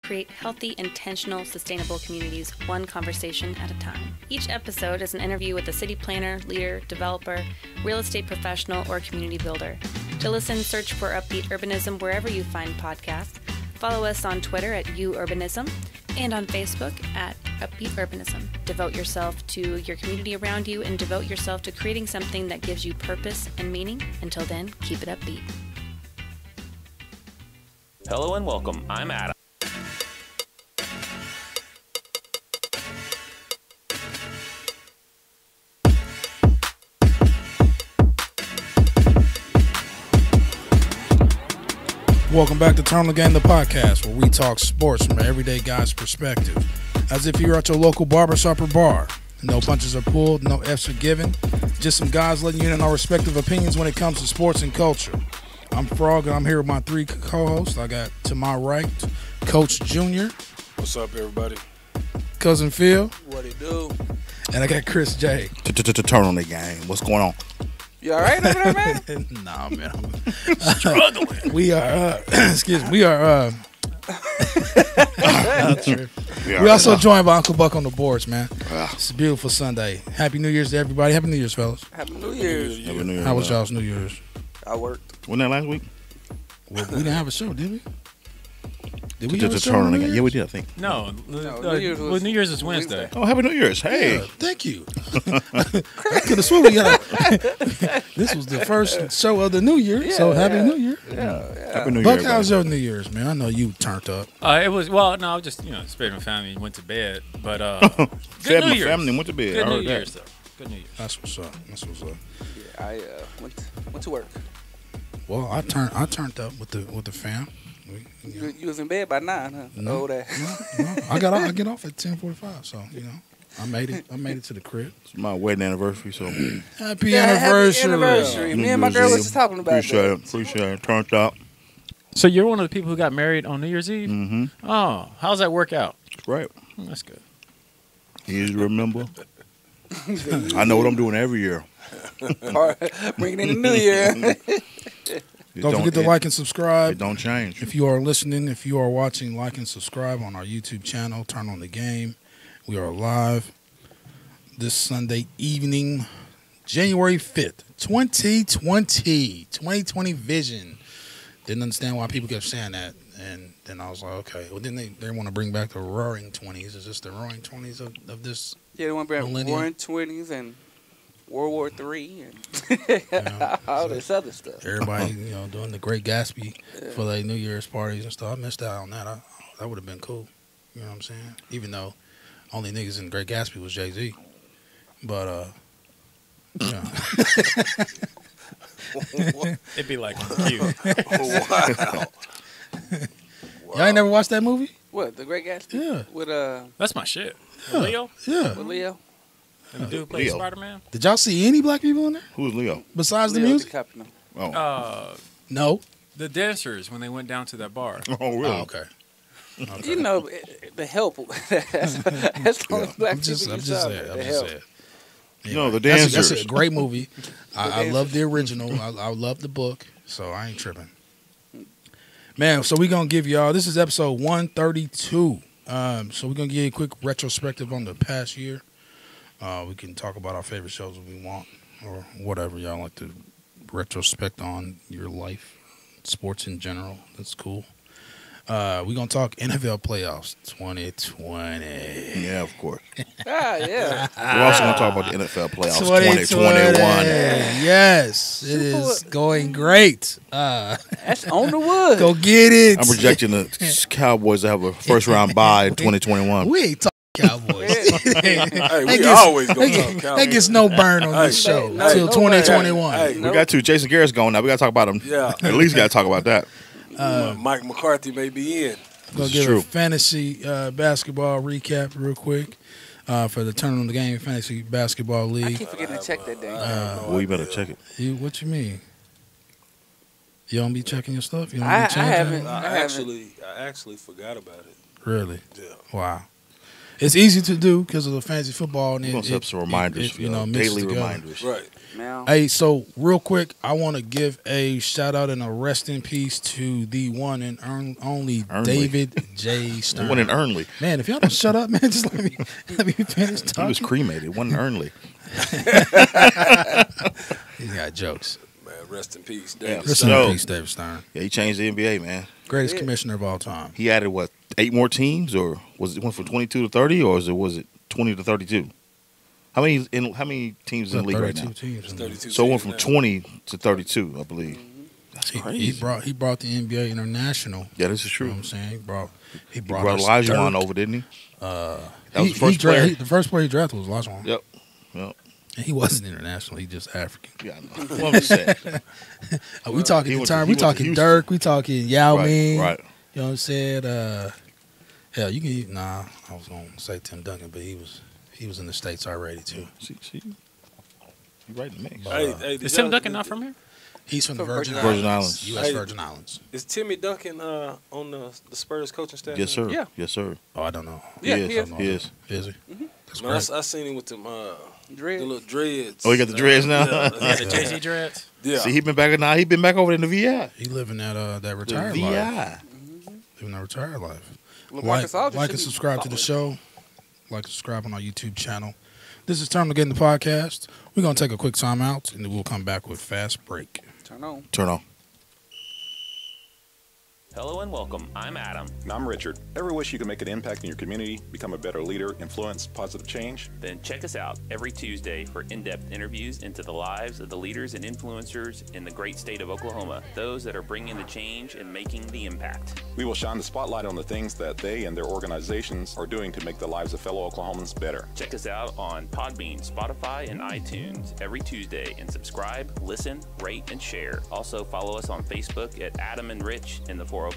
create healthy, intentional, sustainable communities one conversation at a time. Each episode is an interview with a city planner, leader, developer, real estate professional, or community builder. To listen, search for Upbeat Urbanism wherever you find podcasts. Follow us on Twitter at UUrbanism and on Facebook at Upbeat Urbanism. Devote yourself to your community around you and devote yourself to creating something that gives you purpose and meaning. Until then, keep it upbeat. Hello and welcome. I'm Adam. Welcome back to Turn on the Game, the podcast, where we talk sports from an everyday guy's perspective. As if you're at your local barbershop or bar. No punches are pulled, no F's are given. Just some guys letting you in on our respective opinions when it comes to sports and culture. I'm Frogg, and I'm here with my three co-hosts. I got to my right, Coach Junior. What's up, everybody? Cousin Phil. What it do? And I got Chris J. Turn on the game. What's going on? You all right over there, man? Nah, man. Struggling. We are, excuse me, we are, we also joined by Uncle Buck on the boards, man. It's a beautiful Sunday. Happy New Year's to everybody. Happy New Year's, fellas. Happy New Year's. Happy New Year, How was y'all's New Year's? I worked. Wasn't that last week? Well, we didn't have a show, did we? Did we Just have a to show turn on on New the game. Yeah, Year's? we did, I think. No, New Year's was New Year's is Wednesday. Wednesday. Oh, Happy New Year's. Hey. Yeah, thank you. I could have sworn we got this was the first show of the New Year, so Happy New Year. Happy New Year. Buck, how's everybody. your New Year's, man? I know you turned up. It was, well, no, I was just, spent with family and went to bed. But, Fed good New my Year's. family and went to bed. Good I New heard that. Year's, though. Good New Year's. That's what's up. That's what's up. Yeah, I went to work. Well, I turned up with the fam. You was in bed by 9, huh? No. Oh, that. No, I get off at 10:45, so I made it to the crib. It's my wedding anniversary, so Happy Yeah, anniversary. Happy anniversary. Me and my girl was just talking about that. Appreciate it. Turned up. So you're one of the people who got married on New Year's Eve? Mm-hmm. Oh, how's that work out? Right. That's good. You just remember. I know what I'm doing every year. Bringing in the New Year. Don't forget to like and subscribe. It don't change. If you are listening, if you are watching, like and subscribe on our YouTube channel, Turn on the Game. We are live this Sunday evening, January 5th, 2020 vision. Didn't understand why people kept saying that. And then I was like, okay. Well, then they want to bring back the roaring 20s. Is this the roaring 20s of this? Yeah, they want to bring Millennium. War 20s and World War III and all this other stuff. Everybody, doing the Great Gatsby for their New Year's parties and stuff. I missed out on that. That would have been cool. You know what I'm saying? Even though only niggas in Great Gatsby was Jay-Z. But, It'd be like cute. Wow. Y'all ain't never watched that movie? What, The Great Gatsby? Yeah. With That's my shit. Yeah. Leo? Yeah. with Leo? And the dude who plays Leo. Spider-Man? Did y'all see any black people in there Who's Leo? besides the Leo music? DiCaprio. Oh. No. The dancers when they went down to that bar. Oh, really? Oh, okay. You know, the help. That's the only black I'm just people you saying. saw. I'm The just help. saying. No, the That's dancers. a great movie. I dancers. love the original. I love the book, so I ain't tripping. Man, so we're going to give y'all, this is episode 132. So we're going to give you a quick retrospective on the past year. We can talk about our favorite shows if we want, or whatever y'all like to retrospect on your life, sports in general. That's cool. We're going to talk NFL playoffs 2020. Yeah, of course. Yeah. We're also going to talk about the NFL playoffs 2021. 2021. Yes, it is going great. That's on the wood. Go get it. I'm projecting the Cowboys to have a first-round bye in 2021. We ain't talking Cowboys. Hey, we always gonna talk That Cowboys. gets no burn on this Hey, show hey, until no 2021. Hey, We got Jason Garrett's going now. We got to talk about him. Yeah. At least got to talk about that. Mike McCarthy may be in. Gonna This is give true. a fantasy basketball recap real quick for the Turn on the Game Fantasy Basketball I League. keep forgetting to check that thing. Well, you better check it. What you mean? You don't be checking your stuff? You don't I be checking haven't. I actually forgot about it. Really? Yeah. Wow. It's easy to do because of the fantasy football. And We're going to set up some reminders for y'all. mixes Daily together. reminders. Right. Now, Hey, so real quick, I want to give a shout out and a rest in peace to the one and only Ernley. David J. Stern. It wasn't Ernley. Man, if y'all don't shut up, man, just let me finish talking. He was cremated. It wasn't Ernley. He got jokes. Man, rest in peace, Yeah. David. Rest So- in peace, David Stern. Yeah, he changed the NBA, man. Greatest Yeah. commissioner of all time. He added, 8 more teams? Or was it went from 22 to 30? Or was it 20 to 32? How many teams in the league right now? 32 teams. It's 32 So it went teams from now. 20 to 32, I believe. That's He crazy. brought the NBA International. Yeah, this is You know true. what I'm saying? He He brought brought us Elijah Dirk. on over, didn't he? That was the first player. The first player he drafted was Olajuwon. Yep. Yep. And he wasn't international. He just African. Yeah, I know. What was that? We talking he the went time. to- he We went to talking Houston. Dirk. We talking Yao Ming. Right. You know what I'm saying? Hell, you can. Nah, I was gonna say Tim Duncan, but he was in the States already too. See, you right in the mix. Hey, Is Tim Duncan not from here? He's from the From Virgin Virgin Islands. Islands. U.S. Hey. Virgin Islands. Is Timmy Duncan on the Spurs coaching staff? Yes, sir. Yeah. Yes, sir. Oh, I don't know. Yeah, he he is. is. He is. Is he? That's Man, great. I seen him with them Dread. the little dreads. Oh, he got the dreads now? Yeah, Yeah, the Jay-Z dreads. yeah. See, he been back now. He been back over in the VI. He living that The retired life. VI. Living that retired life. LaMarcus Aldridge Like should and be subscribe to the following. show. Like and subscribe on our YouTube channel. This is Time to Get in the Podcast. We're gonna take a quick time out and then we'll come back with Fast Break. Turn on. Turn on. Hello and welcome. I'm Adam. And I'm Richard. Ever wish you could make an impact in your community, become a better leader, influence positive change? Then check us out every Tuesday for in-depth interviews into the lives of the leaders and influencers in the great state of Oklahoma, those that are bringing the change and making the impact. We will shine the spotlight on the things that they and their organizations are doing to make the lives of fellow Oklahomans better. Check us out on Podbean, Spotify, and iTunes every Tuesday and subscribe, listen, rate, and share. Also follow us on Facebook at Adam and Rich in the 405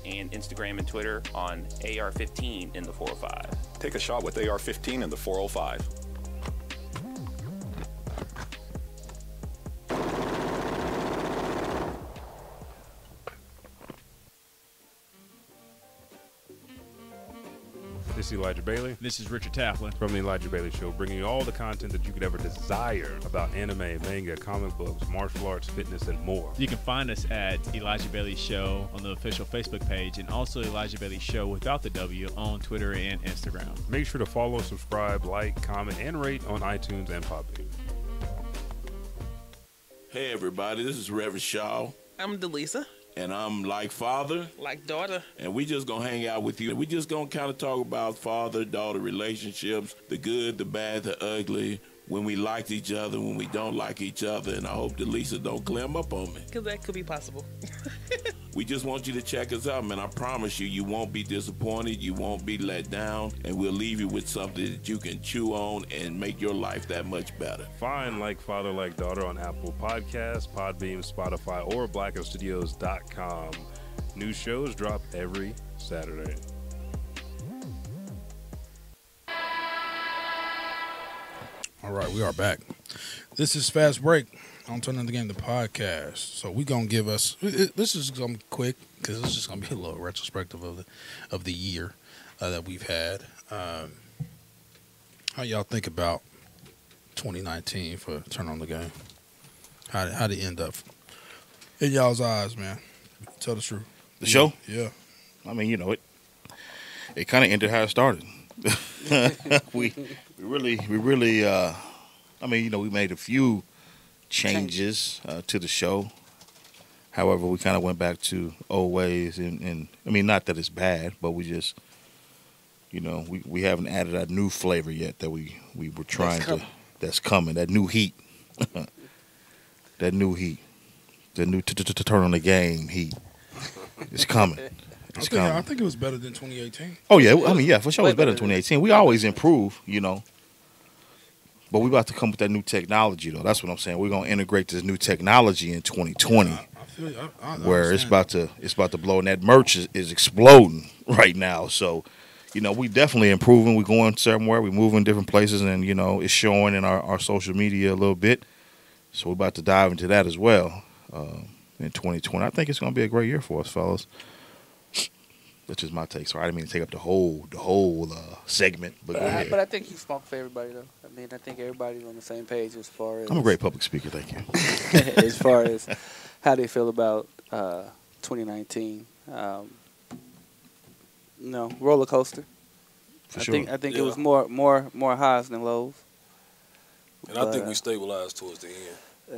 and Instagram and Twitter on AR15 in the 405. Take a shot with AR-15 in the 405. This is Elijah Bailey This is Richard Taflin. from The Elijah Bailey Show, bringing you all the content that you could ever desire about anime, manga, comic books, martial arts, fitness, and more. You can find us at Elijah Bailey Show on the official Facebook page and also Elijah Bailey Show without the W on Twitter and Instagram. Make sure to follow, subscribe, like, comment, and rate on iTunes and Podbean. Hey everybody, this is Reverend Shaw, I'm Delisa, and I'm like father, like daughter. and we just gonna hang out with you. We just gonna kind of talk about father-daughter relationships, the good, the bad, the ugly, when we like each other, when we don't like each other, and I hope Delisa don't clam up on me. Because that could be possible. We just want you to check us out, man. I promise you, you won't be disappointed, you won't be let down, and we'll leave you with something that you can chew on and make your life that much better. Find Like Father, Like Daughter on Apple Podcasts, Podbeam, Spotify, or blackandstudios.com. New shows drop every Saturday. All right, we are back. This is Fast Break on Turn on the Game, the podcast. So we're going to give us, this is going to be quick because it's just going to be a little retrospective of the year that we've had. How y'all think about 2019 for Turn on the Game? How did it end up in y'all's eyes, man? Tell the truth. The show? Yeah. I mean, it kind of ended how it started. we really, I mean, we made a few changes to the show. However, we kind of went back to old ways, and I mean, not that it's bad, but we just, we haven't added a new flavor yet that we were trying to. That's coming. That new heat. That new heat. The new turn on the game heat. It's coming. I think it was better than 2018. Oh, yeah. I mean, yeah, for sure it was better than 2018. We always improve, But we about to come with that new technology, though. That's what I'm saying. We're going to integrate this new technology in 2020 where it's about to blow. And that merch is exploding right now. So, we definitely improving. We're going somewhere. We're moving different places. And, it's showing in our social media a little bit. So we're about to dive into that as well in 2020. I think it's going to be a great year for us, fellas. That's just my take. Sorry, I didn't mean to take up the whole segment. But go ahead. But I think he spoke for everybody, though. I mean, I think everybody's on the same page as far as... I'm a great public speaker, thank you. as far as how they feel about 2019. Roller coaster. For sure. I think it was more highs than lows. And I think we stabilized towards the end.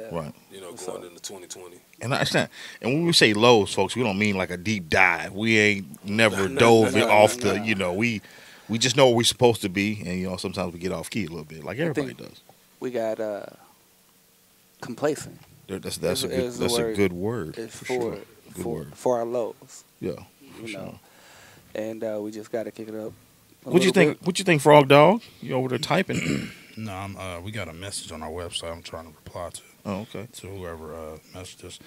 Right. Going into 2020. And I understand. And when we say lows, folks, we don't mean like a deep dive. We ain't never dove off the. We just know where we're supposed to be, and sometimes we get off key a little bit, like everybody does. We got complacent. That's a good word. It's for sure. Good word for our lows. Yeah. Sure. And we just got to kick it up. What you think? What you think, Frog Dog? You over there typing? No, we got a message on our website. I'm trying to reply to. Oh, okay. To whoever messaged us.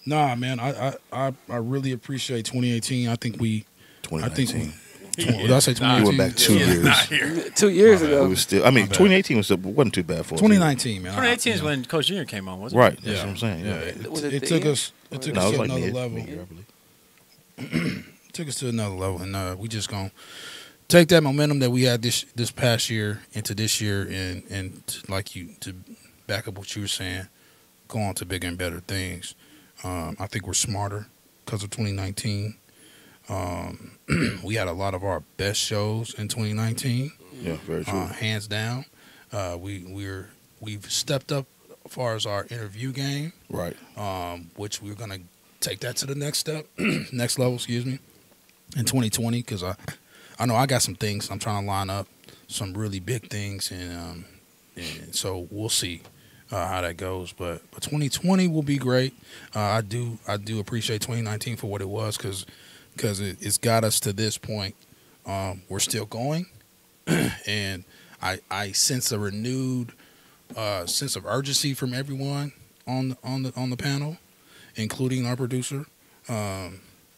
Nah, man, I really appreciate 2018. I think we. 2019. Did I say 2018? You went back 2 years. 2 years ago. It was still. I mean, 2018 wasn't too bad for us. 2019, man. 2018 is when Coach Junior came on, wasn't it? Right. That's what I'm saying. Yeah. It took us. It took us to another level. Took us to another level, and we just gonna take that momentum that we had this past year into this year, and to back up what you were saying, go on to bigger and better things. I think we're smarter because of 2019. We had a lot of our best shows in 2019. Yeah, very true. Hands down. We've stepped up as far as our interview game. Right. Which we're gonna take that to the next step, next level. Excuse me. In 2020, because I know I got some things I'm trying to line up, some really big things, and so we'll see how that goes. But 2020 will be great. I do appreciate 2019 for what it was, because it's got us to this point. We're still going, and I sense a renewed sense of urgency from everyone on the panel, including our producer.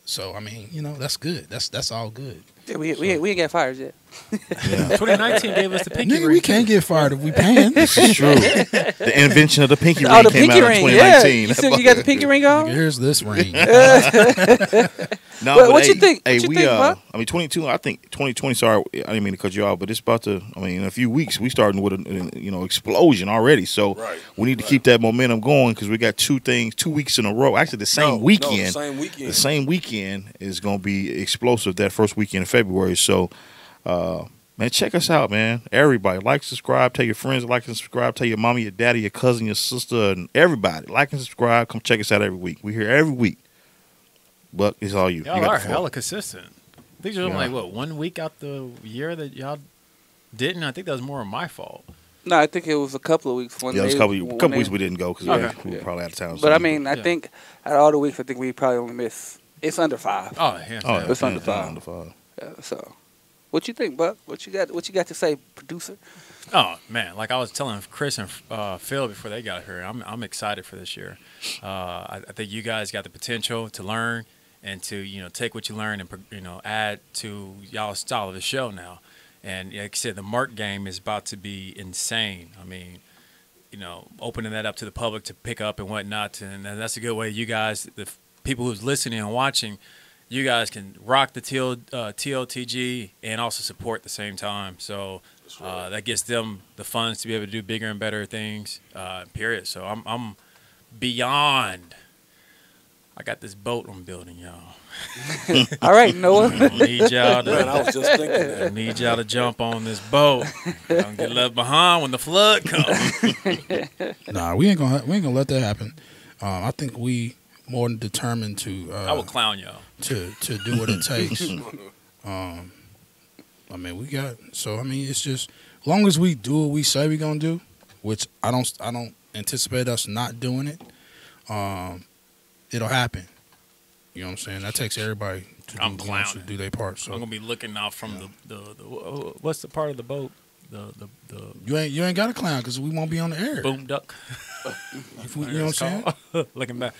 So I mean, that's good. That's all good. Yeah, we ain't got fired yet. Yeah. 2019 gave us the pinky ring. We can't get fired if we paying. This is true. The invention of the pinky ring came out in 2019. Yeah. You got the pinky ring on? Here's this ring. No, but what you think? Hey, what you think, Buck? I mean, 22. I think 2020. Sorry, I didn't mean to cut you off, but it's about to. I mean, in a few weeks, we starting with an explosion already. So we need to keep that momentum going, because we got 2 weeks in a row. Actually, the same weekend. The same weekend is going to be explosive. That first weekend in February. So, man, check us out, man. Everybody, like, subscribe. Tell your friends to like and subscribe. Tell your mommy, your daddy, your cousin, your sister, and everybody, like and subscribe. Come check us out every week. We're here every week. But it's all you. Y'all are hella consistent. I think there's only 1 week out the year that y'all didn't. I think that was more of my fault. No, I think it was a couple of weeks. It was a couple weeks we didn't go because we were probably out of town. But I mean, I think out of all the weeks, I think we probably only missed. It's under 5. Oh, yeah. It's under 5. Yeah, so, what you think, Buck? What you got to say, producer? Oh man, like I was telling Chris and Phil before they got here, I'm excited for this year. I think you guys got the potential to learn and to take what you learn and add to y'all's style of the show now. And like I said, the Mark game is about to be insane. I mean, opening that up to the public to pick up and whatnot, and that's a good way. You guys, the people who's listening and watching, you guys can rock the TOTG and also support at the same time. So that gives them the funds to be able to do bigger and better things. Period. So I'm beyond. I got this boat I'm building, y'all. All right, Noah. I need y'all to. Man, I was just thinking that. I need y'all to jump on this boat. Don't get left behind when the flood comes. Nah, we ain't gonna let that happen. I think we more than determined to. I will clown y'all to do what it takes. I mean, we got. So I mean, it's just as long as we do what we say we're gonna do, which I don't anticipate us not doing it. It'll happen. You know what I'm saying? That takes everybody to do their part. So I'm gonna be looking out from the what's the part of the boat? The you ain't got a clown because we won't be on the air. Boom duck. You know what I'm saying? Looking back.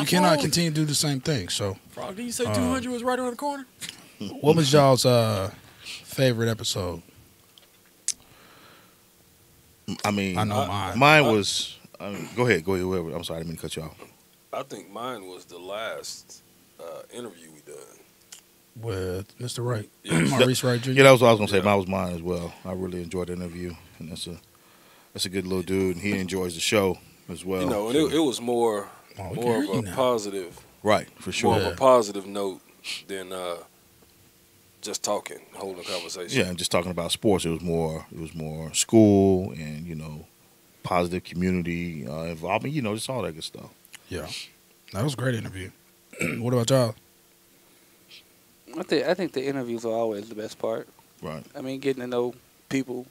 We cannot continue to do the same thing. So, Frog, did you say 200 was right around the corner? What was y'all's favorite episode? I mean, I know mine. Mine was. Go ahead. Whoever. I'm sorry, I didn't mean to cut you off. I think mine was the last interview we done. with Mr. Wright, Yeah. Maurice Wright Jr. Yeah, that was what I was gonna say. That was mine as well. I really enjoyed the interview, and that's a good little dude, and he enjoys the show as well. You know, and it was more of a positive, right? For sure, more of a positive note than just talking, holding a conversation. Yeah, and just talking about sports. It was more school and positive community involvement. Just all that good stuff. Yeah, that was a great interview. What about y'all? I think the interviews are always the best part. Right. I mean, getting to know people,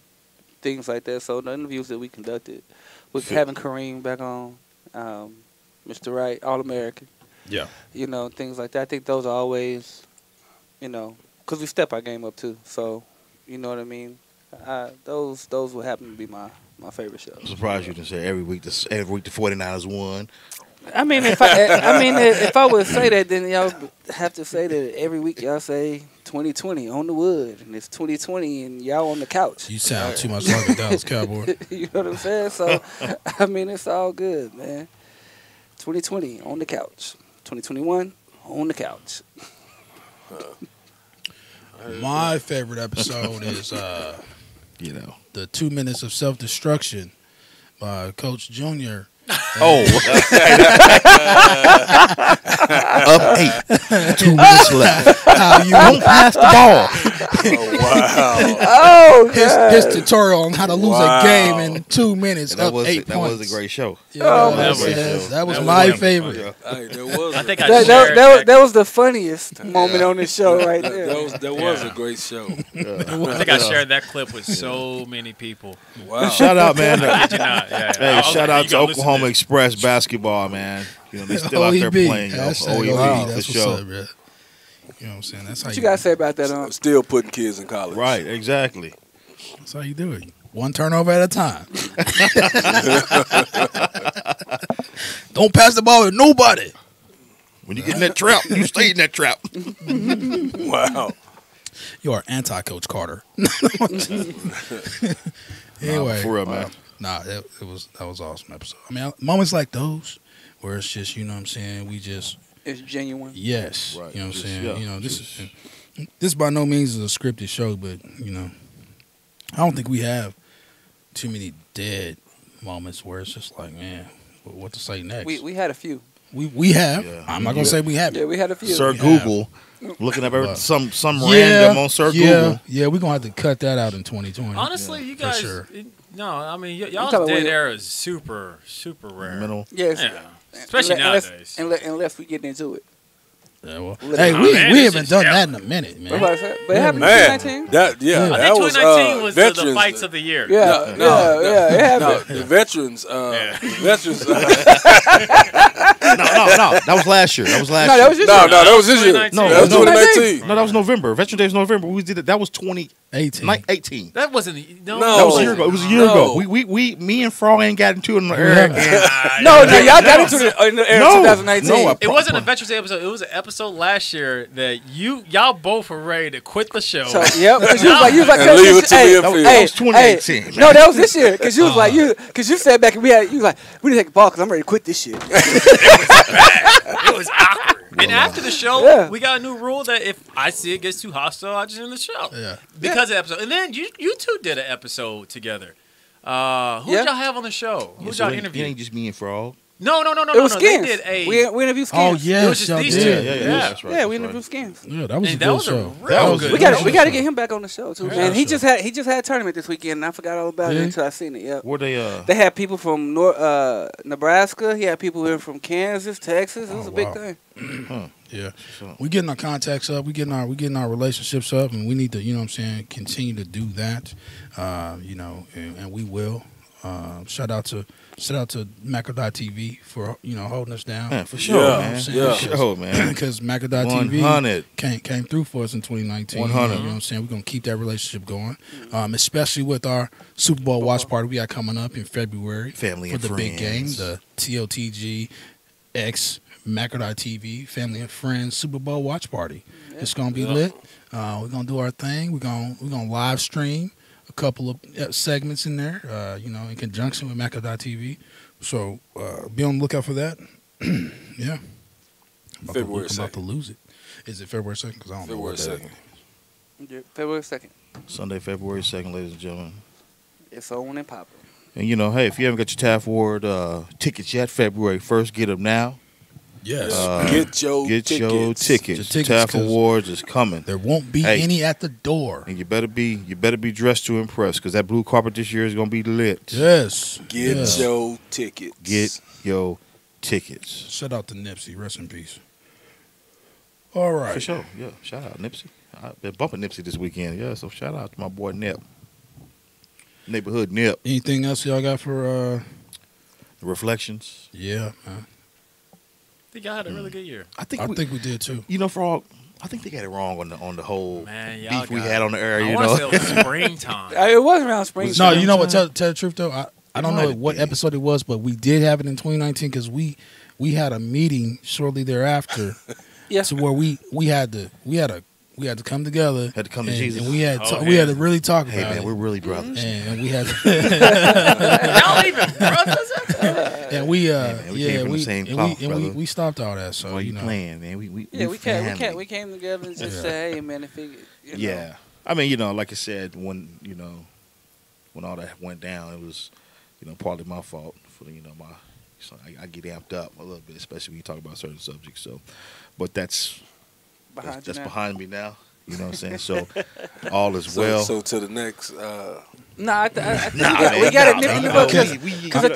things like that. So the interviews that we conducted, with having Kareem back on, Mr. Wright, All-American. Yeah. Things like that. I think those are always, because we step our game up too. So, you know what I mean? Those would happen to be my favorite shows. I'm surprised you didn't say every week the 49ers won. I mean, if I would say that, then y'all have to say that every week y'all say 2020 on the wood, and it's 2020 and y'all on the couch. You sound too much like a Dallas Cowboy. You know what I'm saying? So, I mean, it's all good, man. 2020 on the couch. 2021 on the couch. My favorite episode is, the 2 minutes of self-destruction by Coach Junior. Up 8. 2 minutes left. How you don't pass the ball. Oh, his tutorial on how to lose a game in 2 minutes. Up 8 points. That was a great show. Yeah, that was my favorite. I think that was the funniest moment on the show right there. That was a great show. I think I shared that clip with so many people. Wow! Shout out, man. Hey, shout out to Oklahoma Express basketball, man. They still out there playing. OEB, that's for sure. what's up, bro. You know what I'm saying? That's how What you gotta say about that? Still putting kids in college. Right, exactly. That's how you do it. One turnover at a time. Don't pass the ball to nobody. When you get in that trap, you stay in that trap. Wow. You are anti-Coach Carter. Anyway, for real, man. That was awesome episode. I mean, moments like those where it's just, you know what I'm saying, it's genuine. Yes. Right. You know what I'm saying? Yeah, this by no means is a scripted show, but I don't think we have too many dead moments where it's just like, man, what to say next? We had a few. We have. Yeah. I'm not gonna say we haven't. Yeah, we had a few. Sir Google, looking up some random on Sir Google. Yeah, we're gonna have to cut that out in 2020. Honestly, you guys. sure. No, I mean y'all's dead era is super rare. Middle. Yes. Yeah. Especially nowadays. Unless we get into it. Yeah, well, hey, we haven't done that in a minute, man. But it happened in 2019. That I think was 2019 was veterans. The fights of the year. Yeah, it happened. The veterans. Veterans. No, that was last year. That was last year. That was this year. That was this year. No, that was 2019. No, that was November. Veteran Day was November. We did it. That was 2018. That wasn't. No, that was a year ago. It was a year ago. Me and Frogg ain't got into it in the air. No, y'all got into it in the air 2019. No, it wasn't a Veterans Day episode. It was an episode last year that y'all both were ready to quit the show. So, yep, because you was like, leave it to me. That was 2018. No, that was this year. Because you was like, because you said back, you was like, we need to take a ball because I'm ready to quit this shit. It was awkward. And after the show, we got a new rule that if I see it gets too hostile, I just end the show. Yeah. Because of the episode. And then you two did an episode together. Who did y'all have on the show? Who did y'all interview? It ain't just me and Frogg. No. It was Skins. They did a. We interviewed Skins. Oh yeah, It was just these two. That's right. Yeah, we interviewed Skins. Yeah, that was And a that good was a show. real good. We got to get him back on the show too, man. He just had a tournament this weekend, and I forgot all about it until I seen it. Yep. Were they? They had people from Nebraska. He had people here from Kansas, Texas. It was a big thing. Yeah, we getting our contacts up. We getting our relationships up, and we need to, you know what I'm saying, continue to do that. And we will. Shout out to Macro.TV for holding us down. Yeah, for sure, man. Yeah, for sure, man. Because Macro.TV came through for us in 2019. 100. You know what I'm saying? We're gonna keep that relationship going, especially with our Super Bowl watch party we got coming up in February. Family for and the friends. big game, the TOTG X Macro.TV Family and Friends Super Bowl watch party. It's gonna be lit. We're gonna do our thing. We're gonna live stream a couple of segments in there, in conjunction with Macro.TV. So be on the lookout for that. Yeah. February I'm about to lose it. Is it February 2nd? Because I don't know what February that 2nd. Yeah, February 2nd. Sunday, February 2nd, ladies and gentlemen. It's on and popping. And hey, if you haven't got your Taft Ward tickets yet, February 1st, get them now. Yes. Get your Your tickets. tickets, Taft 'cause Awards is coming. There won't be any at the door. And you better be dressed to impress, because that blue carpet this year is gonna be lit. Yes. Get yes. your tickets. Get your tickets. Shout out to Nipsey. Rest in peace. All right. For sure. Yeah. Shout out Nipsey. I've been bumping Nipsey this weekend. Yeah. So shout out to my boy Nip. Neighborhood Nip. Anything else y'all got for Reflections? Yeah, man. I think I had a really good year. I think we did too. Frog, I think they got it wrong on the whole Man, beef we had on the air. I want to say it was springtime. It was around springtime. No, you know what? Tell the truth though. I don't know what episode it was, but we did have it in 2019 because we had a meeting shortly thereafter. Yeah. To where we had to come together. Had to come to and, Jesus. And we had to really talk about it. Hey man, we're really brothers. And we had Y'all even brothers? and we came from the same cloth, brother. we stopped all that. So Why you playing, man? We came together and just said, hey man, if it, Yeah. I mean, like I said, when all that went down, it was, partly my fault for so I get amped up a little bit, especially when you talk about certain subjects. So, but that's behind me now. You know what I'm saying? So all is well. So to the next. We got it nipped in the bud because at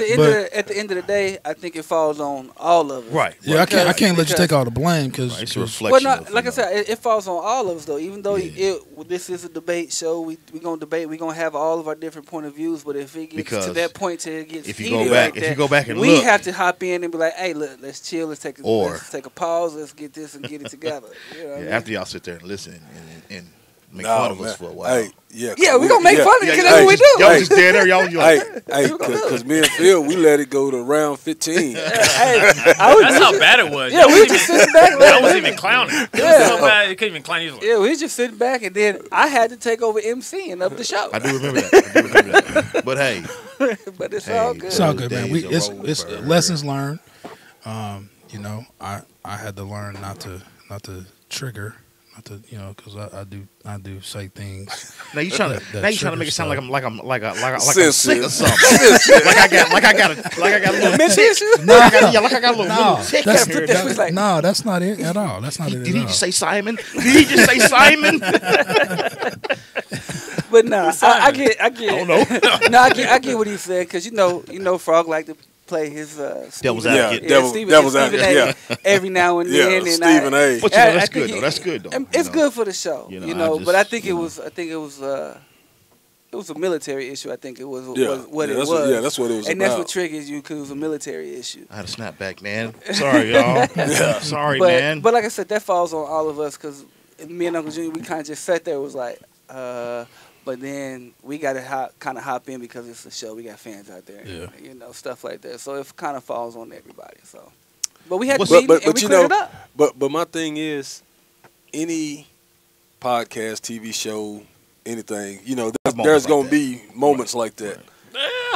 the end of the day, I think it falls on all of us. Right. Yeah, I can't let you take all the blame because it's a reflection. Well, like I said, it falls on all of us though. Even though this is a debate show, we gonna debate. We gonna have all of our different point of views. But if it gets to that point, till it gets heated, if you go back and we look, have to hop in and be like, hey, look, let's chill. Let's take a pause. Let's get this and get it together. You know what I mean? After y'all sit there and listen and make fun of us for a while. Hey, we gonna make fun of it because that's what we do. Y'all just stand there, y'all like, because me and Phil, we let it go to round 15. That's how bad it was. Yeah, we were just sitting back. I wasn't even clowning. It was so bad, it couldn't even clown easily. Yeah, we was just sitting back, and then I had to take over MCing of the show. I do remember that. But hey. But it's all good. It's all good, man. It's lessons learned. I had to learn not to trigger. Because I do say things. Now you trying to make it sound like I'm sick or something. like I got a little mental issue. Like I got a little tick up here. No, that's not it at all. That's not it. Did he just say Simon? Did he just say Simon? But no, I get. I don't know. No, I get what he said because Frogg like to play his devil's advocate. Devil's advocate. Every now and then. And Stephen A. But that's good though. That's good though. It's good for the show, But I think it was a military issue. I think it was what it was. Yeah, that's what it was. And that's what triggers you because it was a military issue. I had a snapback, man. Sorry, y'all. Sorry, man. But like I said, that falls on all of us because me and Uncle Junior, we kind of just sat there. It was like, but then we got to kind of hop in because it's a show. We got fans out there, stuff like that. So it kind of falls on everybody. So, but we had to beat and we cleared it up. But my thing is, any podcast, TV show, anything, there's going to be moments like that.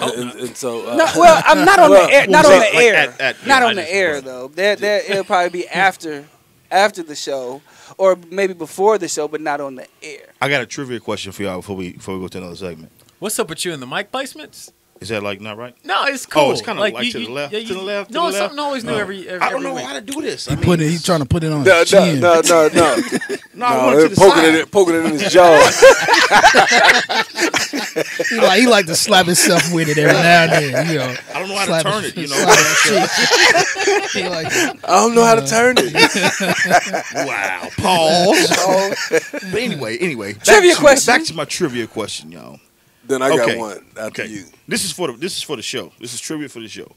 And so, I'm not on the air. Not on the air. Not on the air though. It'll probably be after the show. Or maybe before the show, but not on the air. I got a trivia question for y'all before we go to another segment. What's up with you and the mic placements? Is that not right? No, it's cool. Oh, it's kind of like to the left. To the left. No, it's something always new every I don't know week. how to do this. He's trying to put it on his chin. No, poking it in his jaw. He like to slap himself with it every now and then. I don't know how to turn it. I don't know how to turn it. Wow. Pause. But anyway. Trivia question. Back to my trivia question, y'all. Then I got one after you. This is for the show. This is trivia for the show.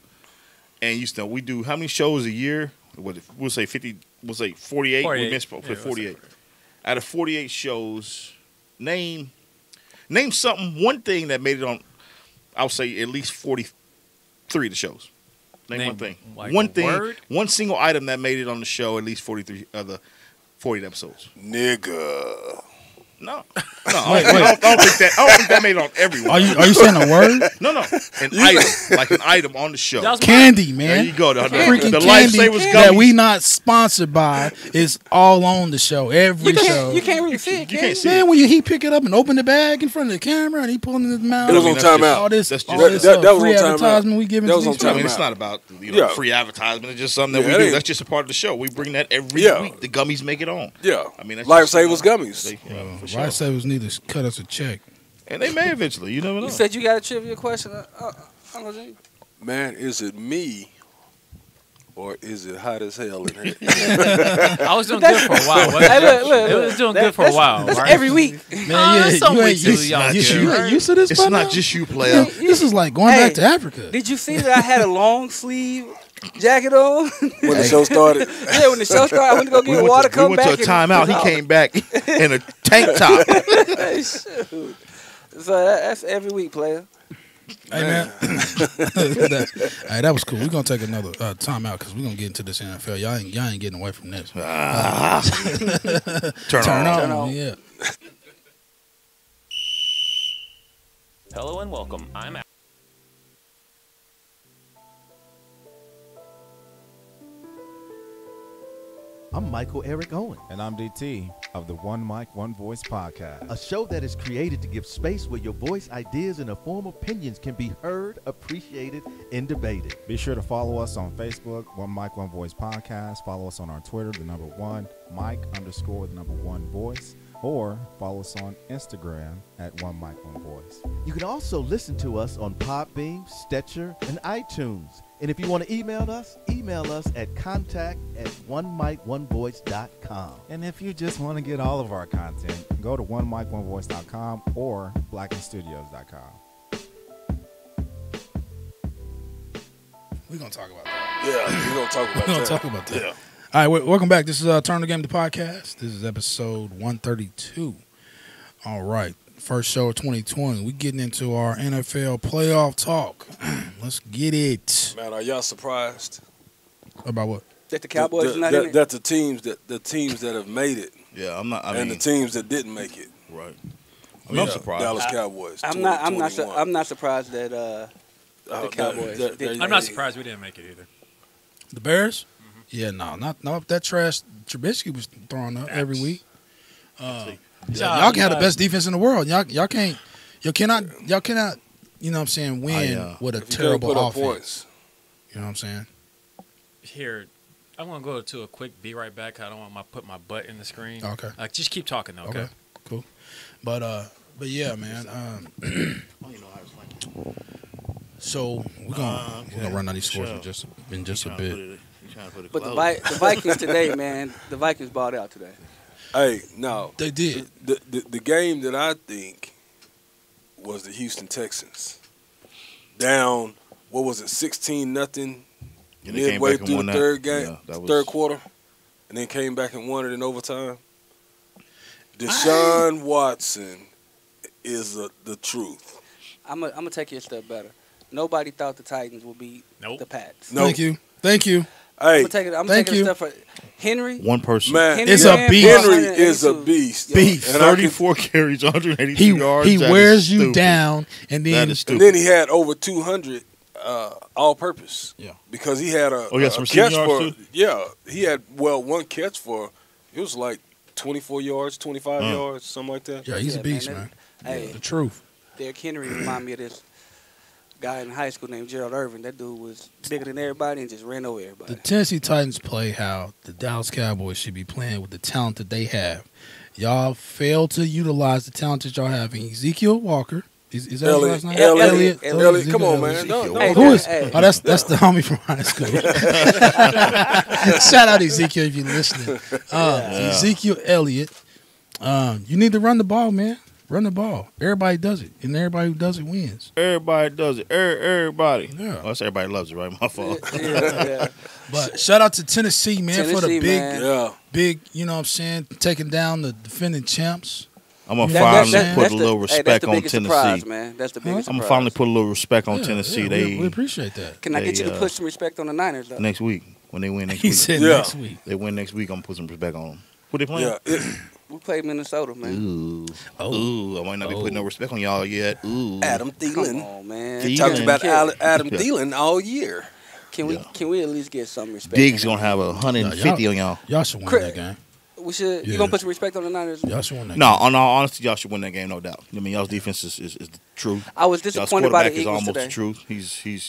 And we do how many shows a year? We'll say 50. We'll say 48. 48. We missed 48. Out of 48 shows, name something. One thing that made it on. I'll say at least 43 of the shows. Name one thing. Like one thing. Word? One single item that made it on the show. At least 43 of the 40 episodes. Nigga. No. I don't think that made it on everyone. Are you saying a word? No. An item on the show. Candy, man. There you go. The Freaking Lifesavers candy gummies that we not sponsored by is all on the show. Every show. You can't really see it, You can't see Man, it. when he pick it up and open the bag in front of the camera and he pulling his mouth. It was on timeout. All this, That's just- all this that was free on timeout. advertisement we giving That to was on these I people. mean, it's not about free advertisement. It's just something that we do. That's just a part of the show. We bring that every week. The gummies make it on. Yeah. I mean, that's Lifesavers gummies. For sure. Lifesavers need to cut us a check. And they may eventually. You never know. You said you got a trivia question. Uncle Junior? Man, is it me or is it hot as hell in here? I was doing good for a while. Hey, look. It was doing good for a while. That's right? every week. Man, some you ain't weeks it was used, y'all you good. ain't used to this. It's by not now? just you, player. This is like going back to Africa. Did you see that I had a long sleeve jacket on? When the show started. Yeah, when the show started, I went to go get water. We went to a timeout. He came back in a tank top. Hey, shoot. So that's every week, player. Hey man, hey, that was cool. We're gonna take another time out because we're gonna get into this NFL. Y'all ain't getting away from this. Turn on. Yeah. Hello and welcome. I'm I'm Michael Eric Owen. And I'm DT of the One Mic, One Voice podcast. A show that is created to give space where your voice, ideas, and informed opinions can be heard, appreciated, and debated. Be sure to follow us on Facebook, One Mic, One Voice podcast. Follow us on our Twitter, #1 Mike_1 Voice. Or follow us on Instagram at One Mic, One Voice. You can also listen to us on Podbeam, Stitcher, and iTunes. And if you want to email us at contact@onemikonevoice.com. And if you just want to get all of our content, go to onemikonevoice.com or blackenstudios.com. We're gonna talk about that. Yeah, we're going to talk about that. We're gonna talk about that. Yeah. All right, welcome back. This is Turn the Game, the podcast. This is episode 132. All right, first show of 2020. We getting into our NFL playoff talk. Let's get it. Man, are y'all surprised? About what? That the Cowboys are not in it? That the teams that have made it. Yeah, I'm not. And the teams that didn't make it. Right. I'm surprised. Dallas Cowboys. I'm not surprised that the Cowboys. I'm not surprised we didn't make it either. The Bears? Yeah, no, not that trash Trubisky was throwing up every week. Y'all can have the best defense in the world. Y'all cannot, you know what I'm saying, win with a terrible offense. You know what I'm saying? Here, I'm gonna go to a quick be right back. I don't want to put my butt in the screen. Okay. Just keep talking though. Okay. Cool. But yeah, man. So we're gonna run down these scores in just a bit. But the Vikings today, man, the Vikings balled out today. Hey, no. They did. The game that I think was the Houston Texans. Down, what was it, 16-0 midway through the third quarter, and then came back and won it in overtime. Deshaun Watson is the truth. I'm gonna take you a step better. Nobody thought the Titans would beat the Pats. Thank you. I'm Hey, taking a step for Henry. One person. Man, it's a beast. Henry is a beast. Beast. 34 carries, 182 yards. He wears you down, and then he had over 200 all-purpose. Yeah, because he had a catch for he had one catch for it was like 24 yards, 25 yards, something like that. Yeah, he's a beast, man. Hey, the truth. Derrick Henry remind me of this guy in high school named Gerald Irvin. That dude was bigger than everybody and just ran over everybody. The Tennessee Titans play how the Dallas Cowboys should be playing with the talent that they have. Y'all fail to utilize the talent that y'all have in Ezekiel Walker. Is that his last name? Elliott. Come on, man. Who is? Oh, that's the homie from high school. Shout out Ezekiel if you're listening. Ezekiel Elliott. You need to run the ball, man. Run the ball. Everybody does it, and everybody who does it wins. Everybody does it. Everybody. Yeah. Well, that's everybody loves it, right? My fault. Yeah. But shout out to Tennessee, man, for the big, you know what I'm saying, taking down the defending champs. I'm going to finally put a little respect on Tennessee. Surprise, man. That's the biggest I'm going surprise. to finally put a little respect on Tennessee. We appreciate that. Can I get you to put some respect on the Niners, though? Next week, when they win next week. He said next week. They win next week, I'm going to put some respect on them. Who they playing? Yeah. We played Minnesota, man. Ooh, I might not be putting no respect on y'all yet. Ooh, Adam Thielen. Come on, man. They talked about Adam Thielen all year. Can we at least get some respect? Diggs gonna have 150 on y'all. Y'all should win that game. We should. Yeah. You gonna put some respect on the Niners? Y'all should win that No, game. on all honesty, y'all should win that game, no doubt. I mean, y'all's defense is the truth. I was disappointed by the Y'all's quarterback is Eagles almost today. the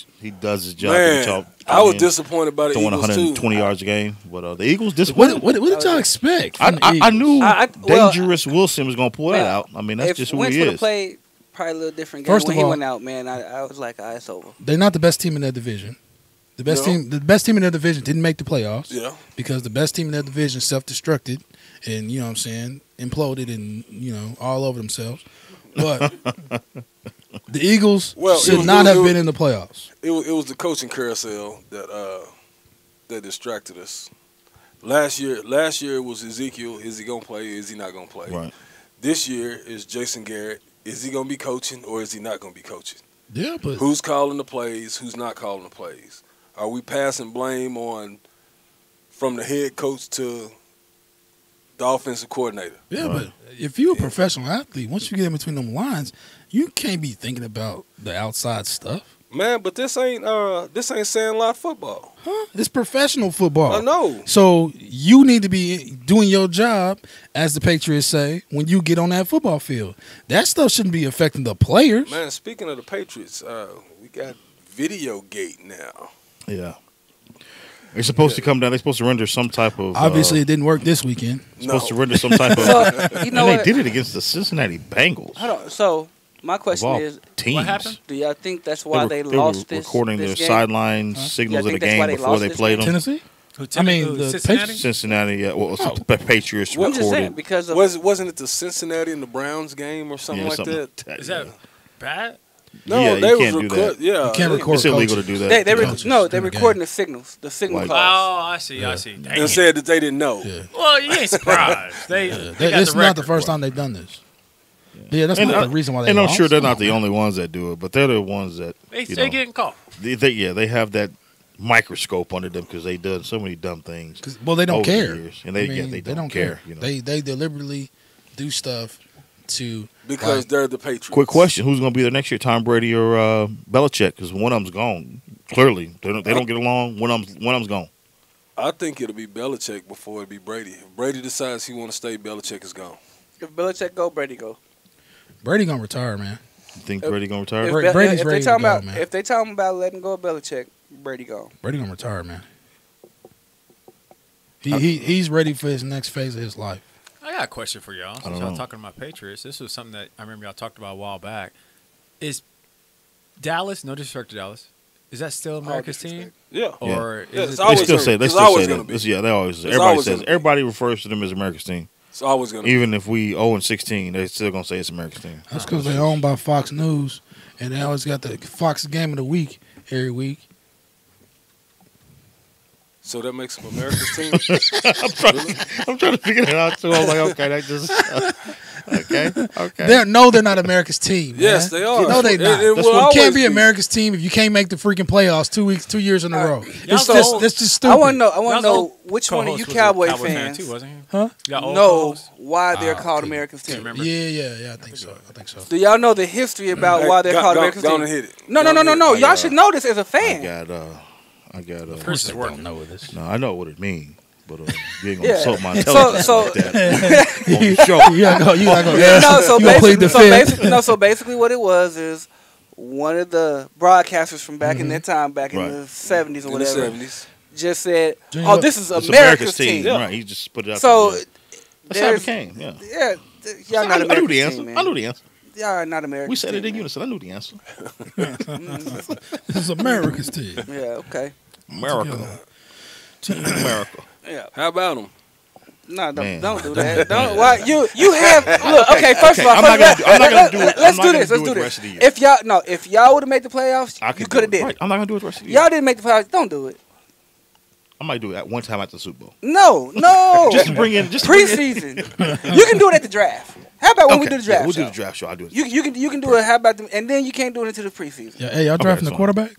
truth. He does his job. Man, I was disappointed by the throwing Eagles 120 too. yards a game, but the Eagles disappointed. What did y'all expect? I knew well, Dangerous Wilson was gonna pull that out. I mean, that's just who Wentz he would have is. played probably a little different game First when of he all- went out, man. I was like, it's over. They're not the best team in their division. The best team in their division didn't make the playoffs. Yeah. Because the best team in their division self-destructed and, you know what I'm saying, imploded and, you know, all over themselves. But the Eagles should not have been in the playoffs. It was the coaching carousel that distracted us. Last year it was Ezekiel. Is he gonna play? Is he not gonna play? Right. This year is Jason Garrett. Is he gonna be coaching or is he not gonna be coaching? Yeah, but Who's calling the plays? Who's not calling the plays? Are we passing blame on from the head coach to the offensive coordinator? Yeah, but if you're a professional athlete, once you get in between them lines, you can't be thinking about the outside stuff. Man, but this ain't sandlot football. Huh? It's professional football. I know. So you need to be doing your job, as the Patriots say, when you get on that football field. That stuff shouldn't be affecting the players. Man, speaking of the Patriots, we got Video Gate now. Yeah. They're supposed to come down. They're supposed to render some type of. Obviously, it didn't work this weekend. Supposed to render some type of. So, you know and what? they did it against the Cincinnati Bengals. Hold on. So my question all is, teams. what happened? Do y'all think that's why they were lost this? recording this their game? sideline signals Y'all of the think that's why game they before lost they this played game? them. Tennessee? The Cincinnati? Cincinnati, the Patriots I'm just saying, recorded. because of Wasn't it the Cincinnati and the Browns game or something like that? Is that bad? No, Yeah, they you was can't do that. Yeah, You can't record It's illegal to coaches. do that. They're recording the signals. The signal Like- calls. Oh, I see. I see. Dang and it. said that they didn't know. Well, you ain't surprised. They got It's the not the record. first time they've done this. Yeah, that's And not the reason why they And I'm lost. sure they're not the only ones that do it, but they're the ones that They getting caught. They have that microscope under them because they done so many dumb things. Well, they don't over the care. years. And they don't care. You know. They deliberately do stuff to Because they're the Patriots. Quick question: who's going to be there next year, Tom Brady or Belichick? Because one of them's gone. Clearly, they don't get along. One of them's gone. I think it'll be Belichick before it be Brady. If Brady decides he want to stay, Belichick is gone. If Belichick go, Brady go. Brady gonna retire, man. You think Brady going to retire? Brady's if ready they to talking go, about man. if they talking about letting go of Belichick, Brady go. Brady gonna retire, man. He's ready for his next phase of his life. I got a question for y'all. Since don't y'all know. talking about Patriots, this was something that I remember y'all talked about a while back. Is Dallas, no disrespect to Dallas, is that still America's team? Yeah. Or Yeah, is it's it? always They still gonna- say it's always that. gonna be. Yeah, they always say. It's Everybody always says. gonna be. Everybody refers to them as America's team. It's always going to be. Even if we 0-16, they still gonna say it's America's team. That's because they're owned by Fox News, and they always got the Fox Game of the Week every week. So that makes them America's team? I'm trying to figure that out too. I'm like, okay, that just okay. They're not America's team. Yes, man. they are. No, they not. It will You always can't be be. America's team if you can't make the freaking playoffs 2 years in a row. It's Y'all just stupid. I want to know. I want to Y'all's know old which one of co-host you was a Cowboy Cowboy fan fans too, wasn't he? Huh? Y'all old know co-host? why they're called okay. America's team. Remember? Yeah, I think so. Do y'all know the history about why they're called America's Go team? and hit it. No. Y'all should know this as a fan. I got. Chris is working. know this. No, I know what it means, but you ain't gonna Yeah. insult my intelligence So- like that. On the show. You gotta go. No, so you gonna plead the fifth. so basically what it was is one of the broadcasters from back in that time, back in Right. the 70s or In the whatever, 70s. just said, Junior, "Oh, this is It's America's team." Right, he just put it out So there. That's how it there's, became. Yeah. y'all not I knew America's the answer. team, man. I knew the answer. Y'all are not America's We said team, it in man. unison. I knew the answer. This is America's team. Yeah, okay. America. Team America. Yeah. How about them? No, Man. don't do that. Don't. Why you have look? Okay, first of all, I'm not gonna do it. Let's I'm do not this. gonna Let's do do it the rest this. of the year. If y'all would have made the playoffs, I you could have do it. did Right. it. I'm not gonna do it the rest of the year. Y'all didn't make the playoffs. Don't do it. I might do it at one time at the Super Bowl. No. Just bring in preseason. You can do it at the draft. How about when we do the draft? We'll show? do the draft show. I'll do it. You can do it. How about them? And then you can't do it until the preseason. Yeah, hey, y'all drafting the fine. quarterback?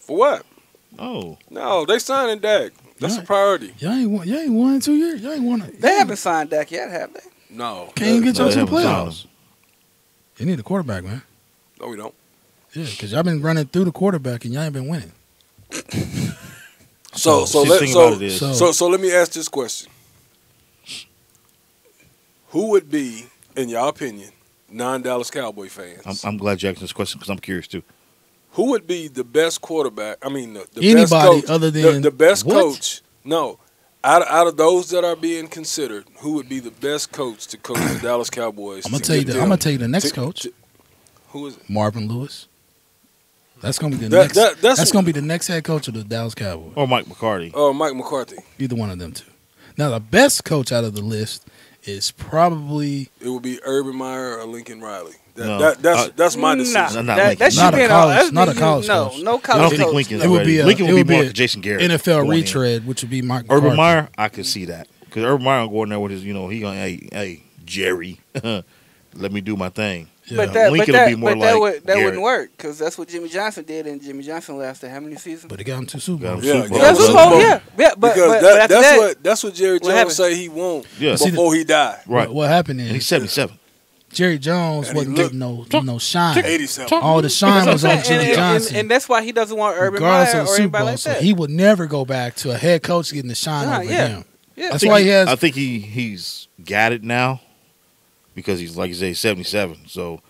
For what? Oh. No, they signing Dak. That's a priority. Y'all ain't won in 2 years. Y'all ain't won. They haven't signed Dak yet, have they? No. Can't even get y'all to the haven't signed playoffs. You need a quarterback, man. No, we don't. Yeah, because y'all been running through the quarterback and y'all ain't been winning. So let me ask this question: who would be, in your opinion, non-Dallas Cowboy fans? I'm glad you asked this question because I'm curious too. Who would be the best quarterback? I mean, the Anybody best coach, other than the best what? coach. No, out of those that are being considered, who would be the best coach to coach the Dallas Cowboys? I'm gonna tell you the next coach. Who is it? Marvin Lewis. That's gonna be the that's gonna be the next head coach of the Dallas Cowboys. Or Mike McCarthy. Oh, Mike McCarthy. Either one of them two. Now the best coach out of the list is probably it would be Urban Meyer or Lincoln Riley. That's my decision. Not a college coach. No college I don't think coach. Lincoln's It would ready. be Lincoln would be more Jason Garrett. NFL going retread, in. which would be Mike Urban McCarthy. Meyer, I could see that because Urban Meyer will go in there with his, he gonna, hey, Jerry, let me do my thing. Yeah. Lincoln would be more like that wouldn't work because that's what Jimmy Johnson did, and Jimmy Johnson lasted how many seasons? But he got him 2 Super Bowls. But that's what Jerry Jones say he won't before he died. Right. What happened is he's 77. Jerry Jones wasn't getting no shine. 87. All the shine was on Jimmy Johnson. And that's why he doesn't want Urban regardless Meyer of the or Super anybody Bowl. like So that. he would never go back to a head coach getting the shine over him. Yeah. That's why he has. I think he's got it now because he's, like you say, 77. So,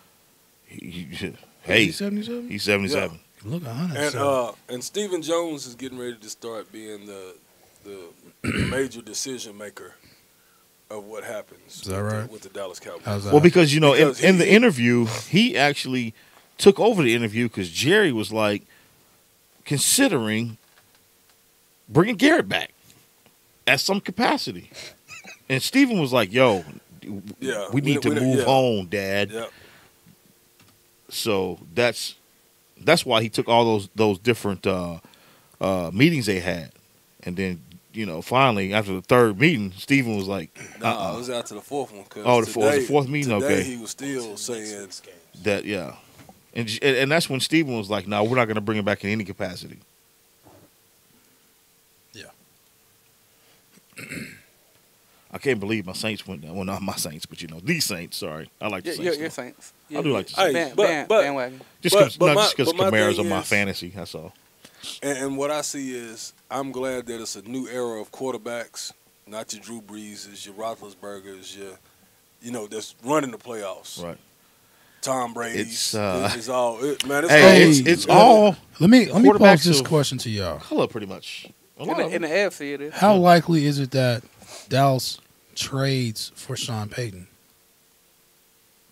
He's 77? He's 77. Yeah. Look 100. And Stephen Jones is getting ready to start being the major decision maker of what happens with the Dallas Cowboys. Well, because, in the interview, he actually took over the interview because Jerry was like considering bringing Garrett back at some capacity. And Stephen was like, yo, we need to move on, Dad. Yeah. So that's why he took all those different meetings they had. And then, finally, after the third meeting, Stephen was like, it was after the fourth one. The fourth meeting? Today Okay. he was still saying that, yeah. And that's when Stephen was like, no, we're not going to bring him back in any capacity. Yeah. I can't believe my Saints went down. Well, not my Saints, but these Saints. Sorry, I like the Saints. Your Saints. I do like the Saints. Bandwagon. Just because Kamara's on my fantasy. That's all. And what I see is, I'm glad that it's a new era of quarterbacks, not your Drew Breeses, your Roethlisbergers, that's running the playoffs. Right. Tom Brady. It's all. It's all. Let me pose this question to y'all. Color, pretty much. In the AFC, it is. How likely is it that Dallas trades for Sean Payton?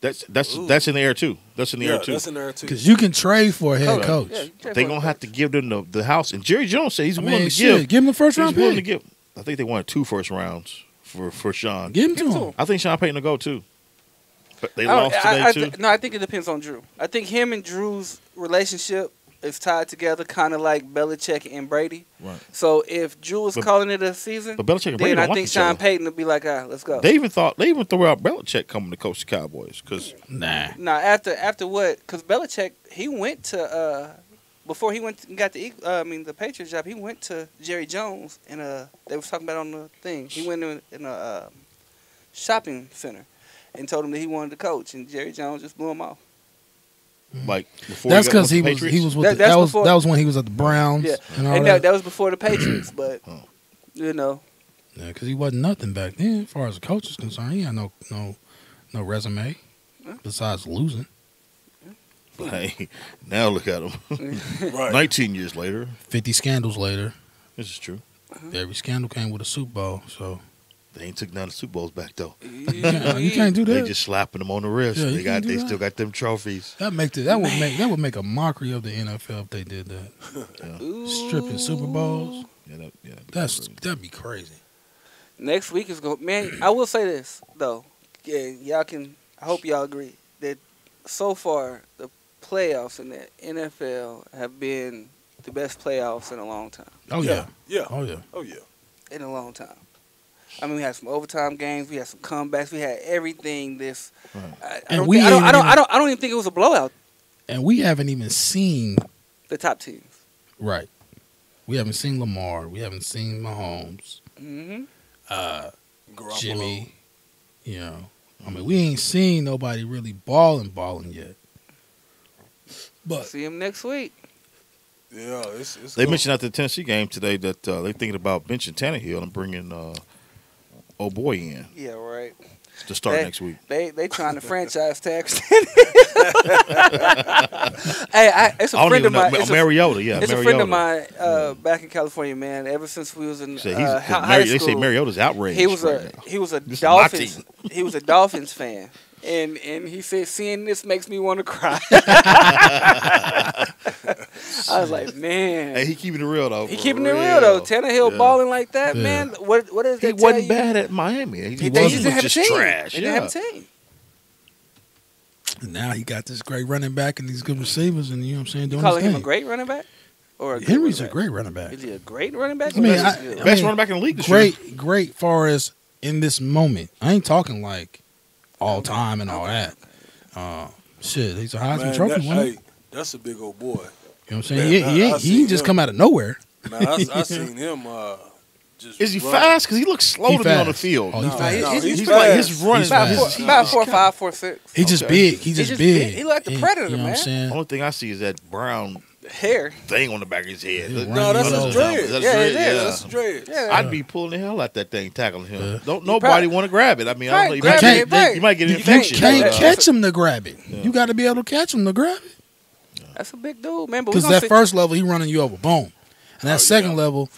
That's in the air too. That's in the air too. That's in the air too. Because you can trade for a head coach. They're gonna have to give them the house. And Jerry Jones said he's willing to give him the first round He's willing to pick. give. I think they wanted 2 first rounds for Sean. Give him to him. I think Sean Payton will go too. But they lost today too. No, I think it depends on Drew. I think him and Drew's relationship is tied together, kind of like Belichick and Brady. Right. So if Drew is calling it a season, but Belichick and Brady then I don't think like Sean each other. Payton will be like, let's go. They even threw out Belichick coming to coach the Cowboys because nah. After what? Because Belichick, he went to before he went and got the Patriots job. He went to Jerry Jones and they was talking about on the thing. He went in a shopping center and told him that he wanted to coach, and Jerry Jones just blew him off. Like before that's because he was with that was when he was at the Browns. Yeah, and that was before the Patriots, but Yeah, because he wasn't nothing back then as far as the coach is concerned. He had no resume besides losing. But hey, now look at him. Right. 19 years later. 50 scandals later. This is true. Every scandal came with a Super Bowl, so. They ain't took none of the Super Bowls back though. You can't do that. They just slapping them on the wrist. Yeah, they still got them trophies. That would make a mockery of the NFL if they did that. Stripping Super Bowls. That'd be crazy. Next week is going. Man, I will say this though. Yeah, y'all can. I hope y'all agree that so far the playoffs in the NFL have been the best playoffs in a long time. Oh yeah. Oh yeah. In a long time. I mean, we had some overtime games. We had some comebacks. We had everything. I don't even think it was a blowout. And we haven't even seen the top teams. Right. We haven't seen Lamar. We haven't seen Mahomes. Mm-hmm. Jimmy. I mean, we ain't seen nobody really balling yet. But see him next week. Yeah, it's they mentioned after the Tennessee game today that they're thinking about benching Tannehill and bringing old boy in. Yeah, right. To start next week. They trying to franchise tag. Hey, it's a friend of mine. Mariota, It's a friend of mine back in California, man. Ever since we was in high school, they say Mariota's outraged. He was a Dolphins. He was a Dolphins fan. And he said, seeing this makes me want to cry. I was like, man. Hey, he keeping it real, though. He keeping it real, though. Tannehill balling like that, man. What does that He wasn't bad at Miami. He didn't have just a team. trash. He didn't have a team. And now he got this great running back and these good receivers, and you know what I'm saying? You calling him a great running back? Or Henry's a great running back. Is he a great running back? I mean, best running back in the league this year. Great far as in this moment. I ain't talking like all time and all that. Shit, he's a Heisman Trophy winner. Hey, that's a big old boy. You know what I'm saying? He ain't just come out of nowhere. Man, I seen him just Is he run. fast? Because he looks slow to me on the field. Oh, he's fast. He's He's fast. like his running. About 4'5", 4'6". He's just big. He's just big. He like the Predator, you know man. What I'm saying? The only thing I see is that brown hair thing on the back of his head. No, that's his dread. That's his dread. I'd be pulling the hell out that thing, tackling him. Don't nobody want to grab it. I mean, I don't know. You might get an infection. You can't catch him to grab it. You got to be able to catch him to grab it. That's a big dude, man. Because that first level, he running you over, boom. And that second level,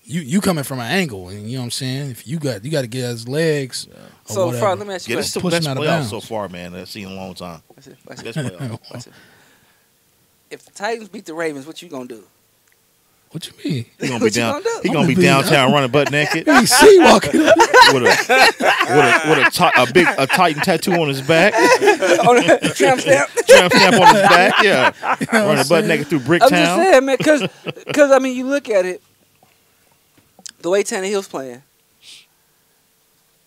you coming from an angle, and you know what I'm saying. If you got to get his legs. So, Frogg, let me ask you. This is the best playoff so far, man. I've seen in a long time. Best playoff. If the Titans beat the Ravens, what you gonna do? What you mean? He gonna be down. He gonna be downtown running butt naked. He see walking with a Titan tattoo on his back. Tramp stamp. Tramp stamp on his back. Yeah, running butt naked through Bricktown. I'm just saying, man, because I mean, you look at it, the way Tannehill's playing.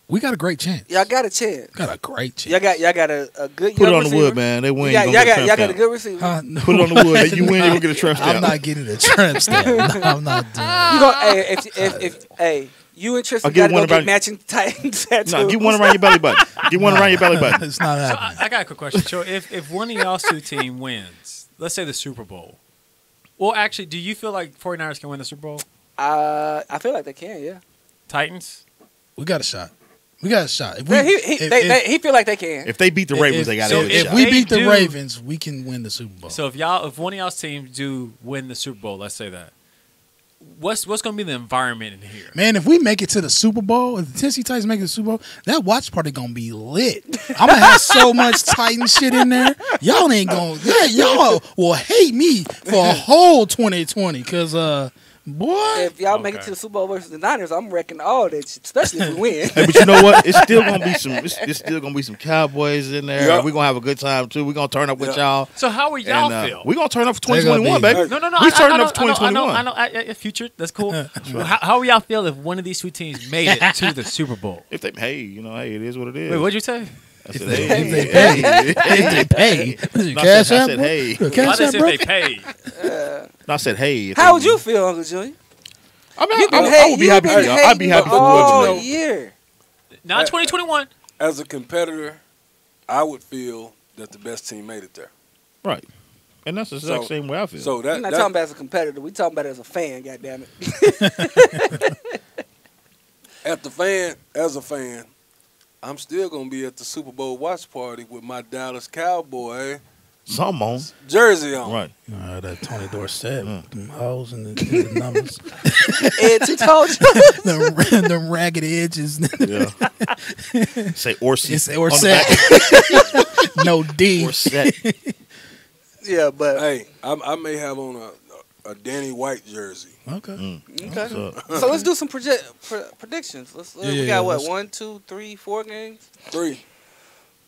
We got a great chance. Y'all got a chance. Got a great chance. Y'all got a good. Put it on receiver. the wood, man. They win. Y'all got a good receiver. No. Put it on the wood. You win, you gonna get a tramp stamp. I'm not getting a tramp stamp. No, I'm not doing it. You gonna if you and Tristan got to go get matching Titans tattoos. No, get one around your belly button. Get one around your belly button. It's not happening. So I got a quick question. So if one of y'all's two team wins, let's say the Super Bowl. Well, actually, do you feel like 49ers can win the Super Bowl? I feel like they can. Yeah. Titans. We got a shot. We got a shot. If he feel like they can. If they beat the Ravens, they got a shot. If we beat the Ravens, we can win the Super Bowl. So if one of y'all's teams do win the Super Bowl, let's say that, what's going to be the environment in here? Man, if we make it to the Super Bowl, if the Tennessee Titans make it to the Super Bowl, that watch party going to be lit. I'm going to have so much Titan shit in there. Y'all ain't going to, y'all will hate me for a whole 2020 because, boy. If y'all make it to the Super Bowl versus the Niners, I'm wrecking all that shit, especially if we win. Hey, but you know what? It's still gonna be some. It's still gonna be some Cowboys in there. Yep. We're gonna have a good time too. We're gonna turn up with y'all. So how will y'all feel? We're gonna turn up for 2021, baby. No. We turning up for 2021. I know. Future. That's cool. How will y'all feel if one of these two teams made it to the Super Bowl? If they, hey, it is what it is. Wait, what'd you say? I said, if they pay. I said, hey. I said if they pay. I said, hey. How would you feel, Uncle Junior? I mean, I would be happy for y'all. I'd be happy for all year. Not 2021. As a competitor, I would feel that the best team made it there. Right. And that's the exact same way I feel. So we're not talking about as a competitor. We're talking about it as a fan, goddammit. As a fan, I'm still going to be at the Super Bowl watch party with my Dallas Cowboy something on jersey on. Right. That Tony Dorsett, them hoes and the numbers. Ed, who told you? the ragged edges. Yeah. Say Orsi. It's Orset. No D. Orset. Yeah, but hey, I may have on a Danny White jersey. Okay. Okay. So let's do some predictions. We got what? 1, 2, 3, 4 games. 3.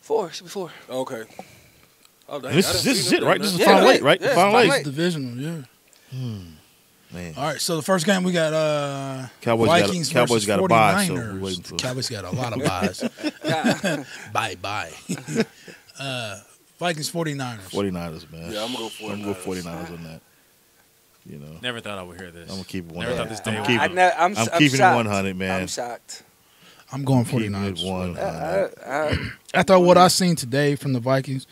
4. Should be 4. Okay. Oh, this is it, right? This is the final eight, right? Yeah, final eight. Divisional, yeah. Man. All right, so the first game we got Vikings Cowboys versus got a 49ers. bye, so we're waiting for Cowboys got a lot of buys. Bye. Vikings 49ers. 49ers, man. Yeah, I'm going to go 49ers on that. You know. Never thought I would hear this. I'm gonna keep it 100. Never thought this day would I'm keeping it 100, man. I'm shocked. I'm going 49ers. One. After what I seen today from the Vikings,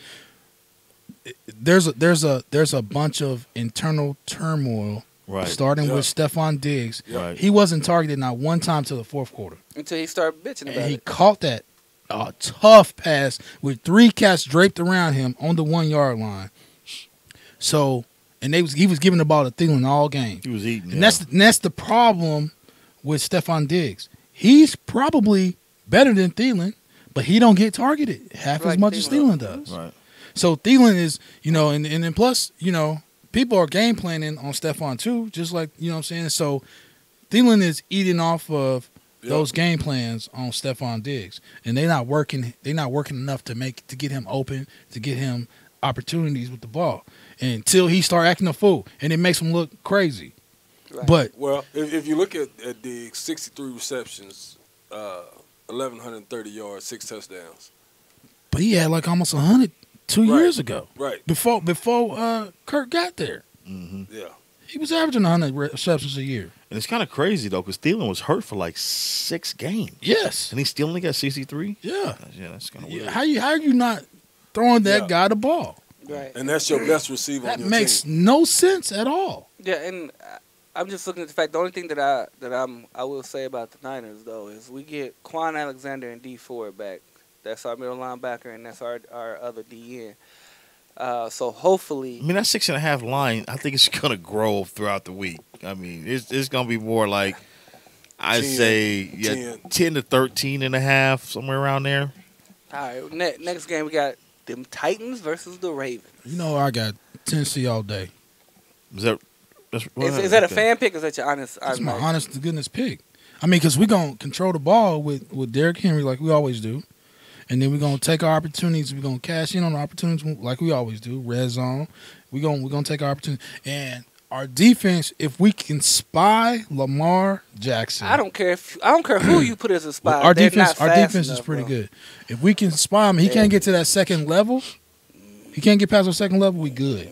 there's a bunch of internal turmoil. Right. Starting with Stephon Diggs. Right. He wasn't targeted not one time till the fourth quarter. Until he started bitching about And he it. caught that tough pass with 3 cats draped around him on the 1 yard line. So, and he was giving the ball to Thielen all game. He was eating. And that's the problem with Stephon Diggs. He's probably better than Thielen, but he don't get targeted half as much as Thielen does. Right. So Thielen is, and then plus, people are game planning on Stephon too, just like, you know what I'm saying? So Thielen is eating off of those game plans on Stephon Diggs. And they're not working enough to get him open, to get him opportunities with the ball until he start acting a fool. And it makes him look crazy. Right. But if you look at Diggs, 63 receptions, 1,130 yards, 6 touchdowns. But he had like almost 100 2 years ago. Right. Before Kirk got there. Mm-hmm. Yeah. He was averaging 100 receptions a year. And it's kind of crazy, though, because Thielen was hurt for like 6 games. Yes. And he still only got 63? Yeah. Yeah, that's kind of weird. How are you not throwing that guy the ball? Right. And that's your best receiver on your team. That makes no sense at all. Yeah, and I'm just looking at the fact. The only thing that I will say about the Niners though is we get Quan Alexander and D Ford back. That's our middle linebacker, and that's our other DN. So hopefully, I mean, that 6.5 line, I think it's going to grow throughout the week. I mean, it's going to be more like, I'd say, 10 to 13.5, somewhere around there. All right, next game we got them Titans versus the Ravens. I got Tennessee all day. Is that a fan pick or is that your honest? That's my honest to goodness pick. I mean, because we're going to control the ball with Derrick Henry like we always do. And then we're going to take our opportunities. We're going to cash in on our opportunities like we always do. Red zone. We're going to take our opportunity. And our defense, if we can spy Lamar Jackson. I don't care who you put as a spy. Our defense is pretty good. If we can spy him, he can't get to that second level. He can't get past the second level, we good.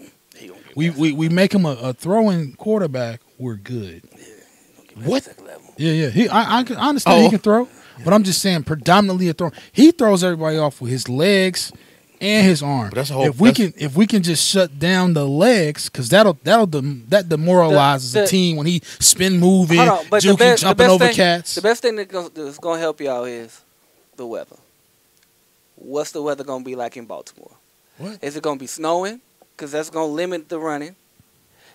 We make him a throwing quarterback, we're good. What? Yeah. I understand he can throw. But I'm just saying, predominantly a throw. He throws everybody off with his legs and his arm. But if we can just shut down the legs, because that demoralizes the team when he spin moving, jumping over cats. The best thing that's going to help y'all is the weather. What's the weather going to be like in Baltimore? What? Is it going to be snowing? Because that's going to limit the running.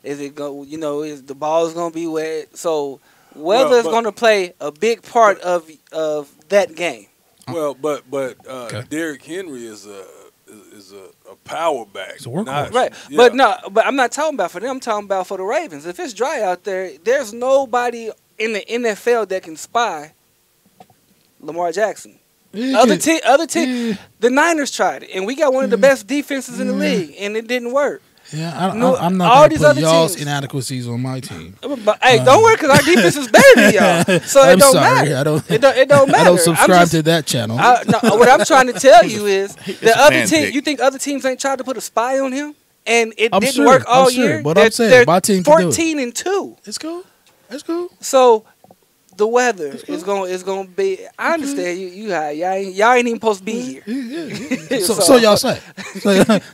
Is it is the ball is going to be wet? So weather is going to play a big part of that game. Well, but Derrick Henry is a power back. It's a workhorse. Right. Yeah. But I'm not talking about for them. I'm talking about for the Ravens. If it's dry out there, there's nobody in the NFL that can spy Lamar Jackson. Other team, the Niners tried it, and we got one of the best defenses in the league, and it didn't work. Yeah, I'm not going to put y'all's inadequacies on my team. But, hey, don't worry, because our defense is better than y'all. So it don't matter. It don't matter. I don't subscribe to that channel. What I'm trying to tell you is the other team. You think other teams ain't tried to put a spy on him, and it didn't work all year. But I'm saying my team can do it. 14-2. It's cool. It's cool. So the weather is going to be. I understand y'all ain't even supposed to be here. Yeah. So y'all say.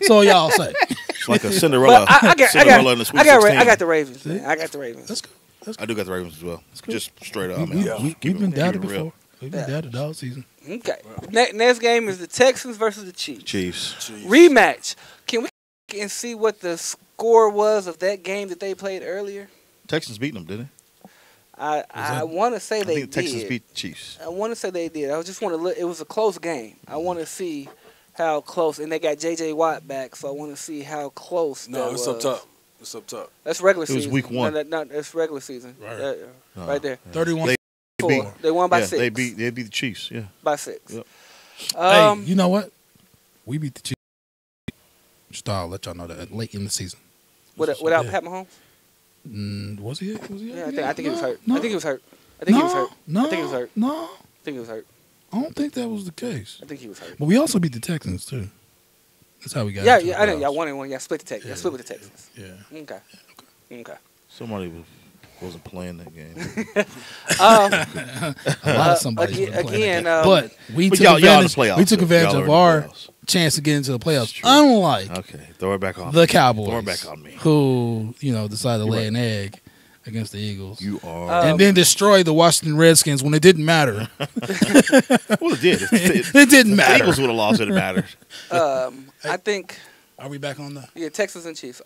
So y'all say. It's like a Cinderella. Cinderella in the Sweet 16. I got the Ravens. Man. I got the Ravens. That's cool. I do got the Ravens as well. Just straight up. We've been doubted before. We've been doubted all season. Okay. Next game is the Texans versus the Chiefs. Chiefs. Rematch. Can we see what the score was of that game that they played earlier? Texans beat them, didn't they? I want to say they did. Texans beat the Chiefs. I want to say they did. I just want to look. It was a close game. I want to see how close. And they got J.J. Watt back, so I want to see how close that was. Up top. It's up top. That's regular season. It was week 1. No, that's regular season. Right there. 31. They won by 6. They beat the Chiefs, by 6. Yep. Hey, you know what? We beat the Chiefs. Just thought I'll let y'all know that late in the season. Without Pat Mahomes? Was he? Yeah, I think he was hurt. No. I think he was hurt. I think he was hurt. No. I think he was hurt. No. I think he was hurt. I don't think that was the case. I think he was hurt. But we also beat the Texans too. That's how we got. Yeah, I know. Y'all won and won. Y'all split the Texans. Y'all split with the Texans. Yeah. Okay. Somebody was. Wasn't playing that game. A lot of somebody again, but we took y'all in the advantage. playoffs, We took though. advantage Y'all of are in our the playoffs. chance to get into the playoffs. Unlike Okay, throw it back on the me. Cowboys, Throw it back on me. who decided to You're lay right. an egg against the Eagles. You are. And then destroy the Washington Redskins when it didn't matter. Well, it did. It didn't The matter. Eagles would have lost it. It mattered. I think. Are we back on the? Texans and Chiefs.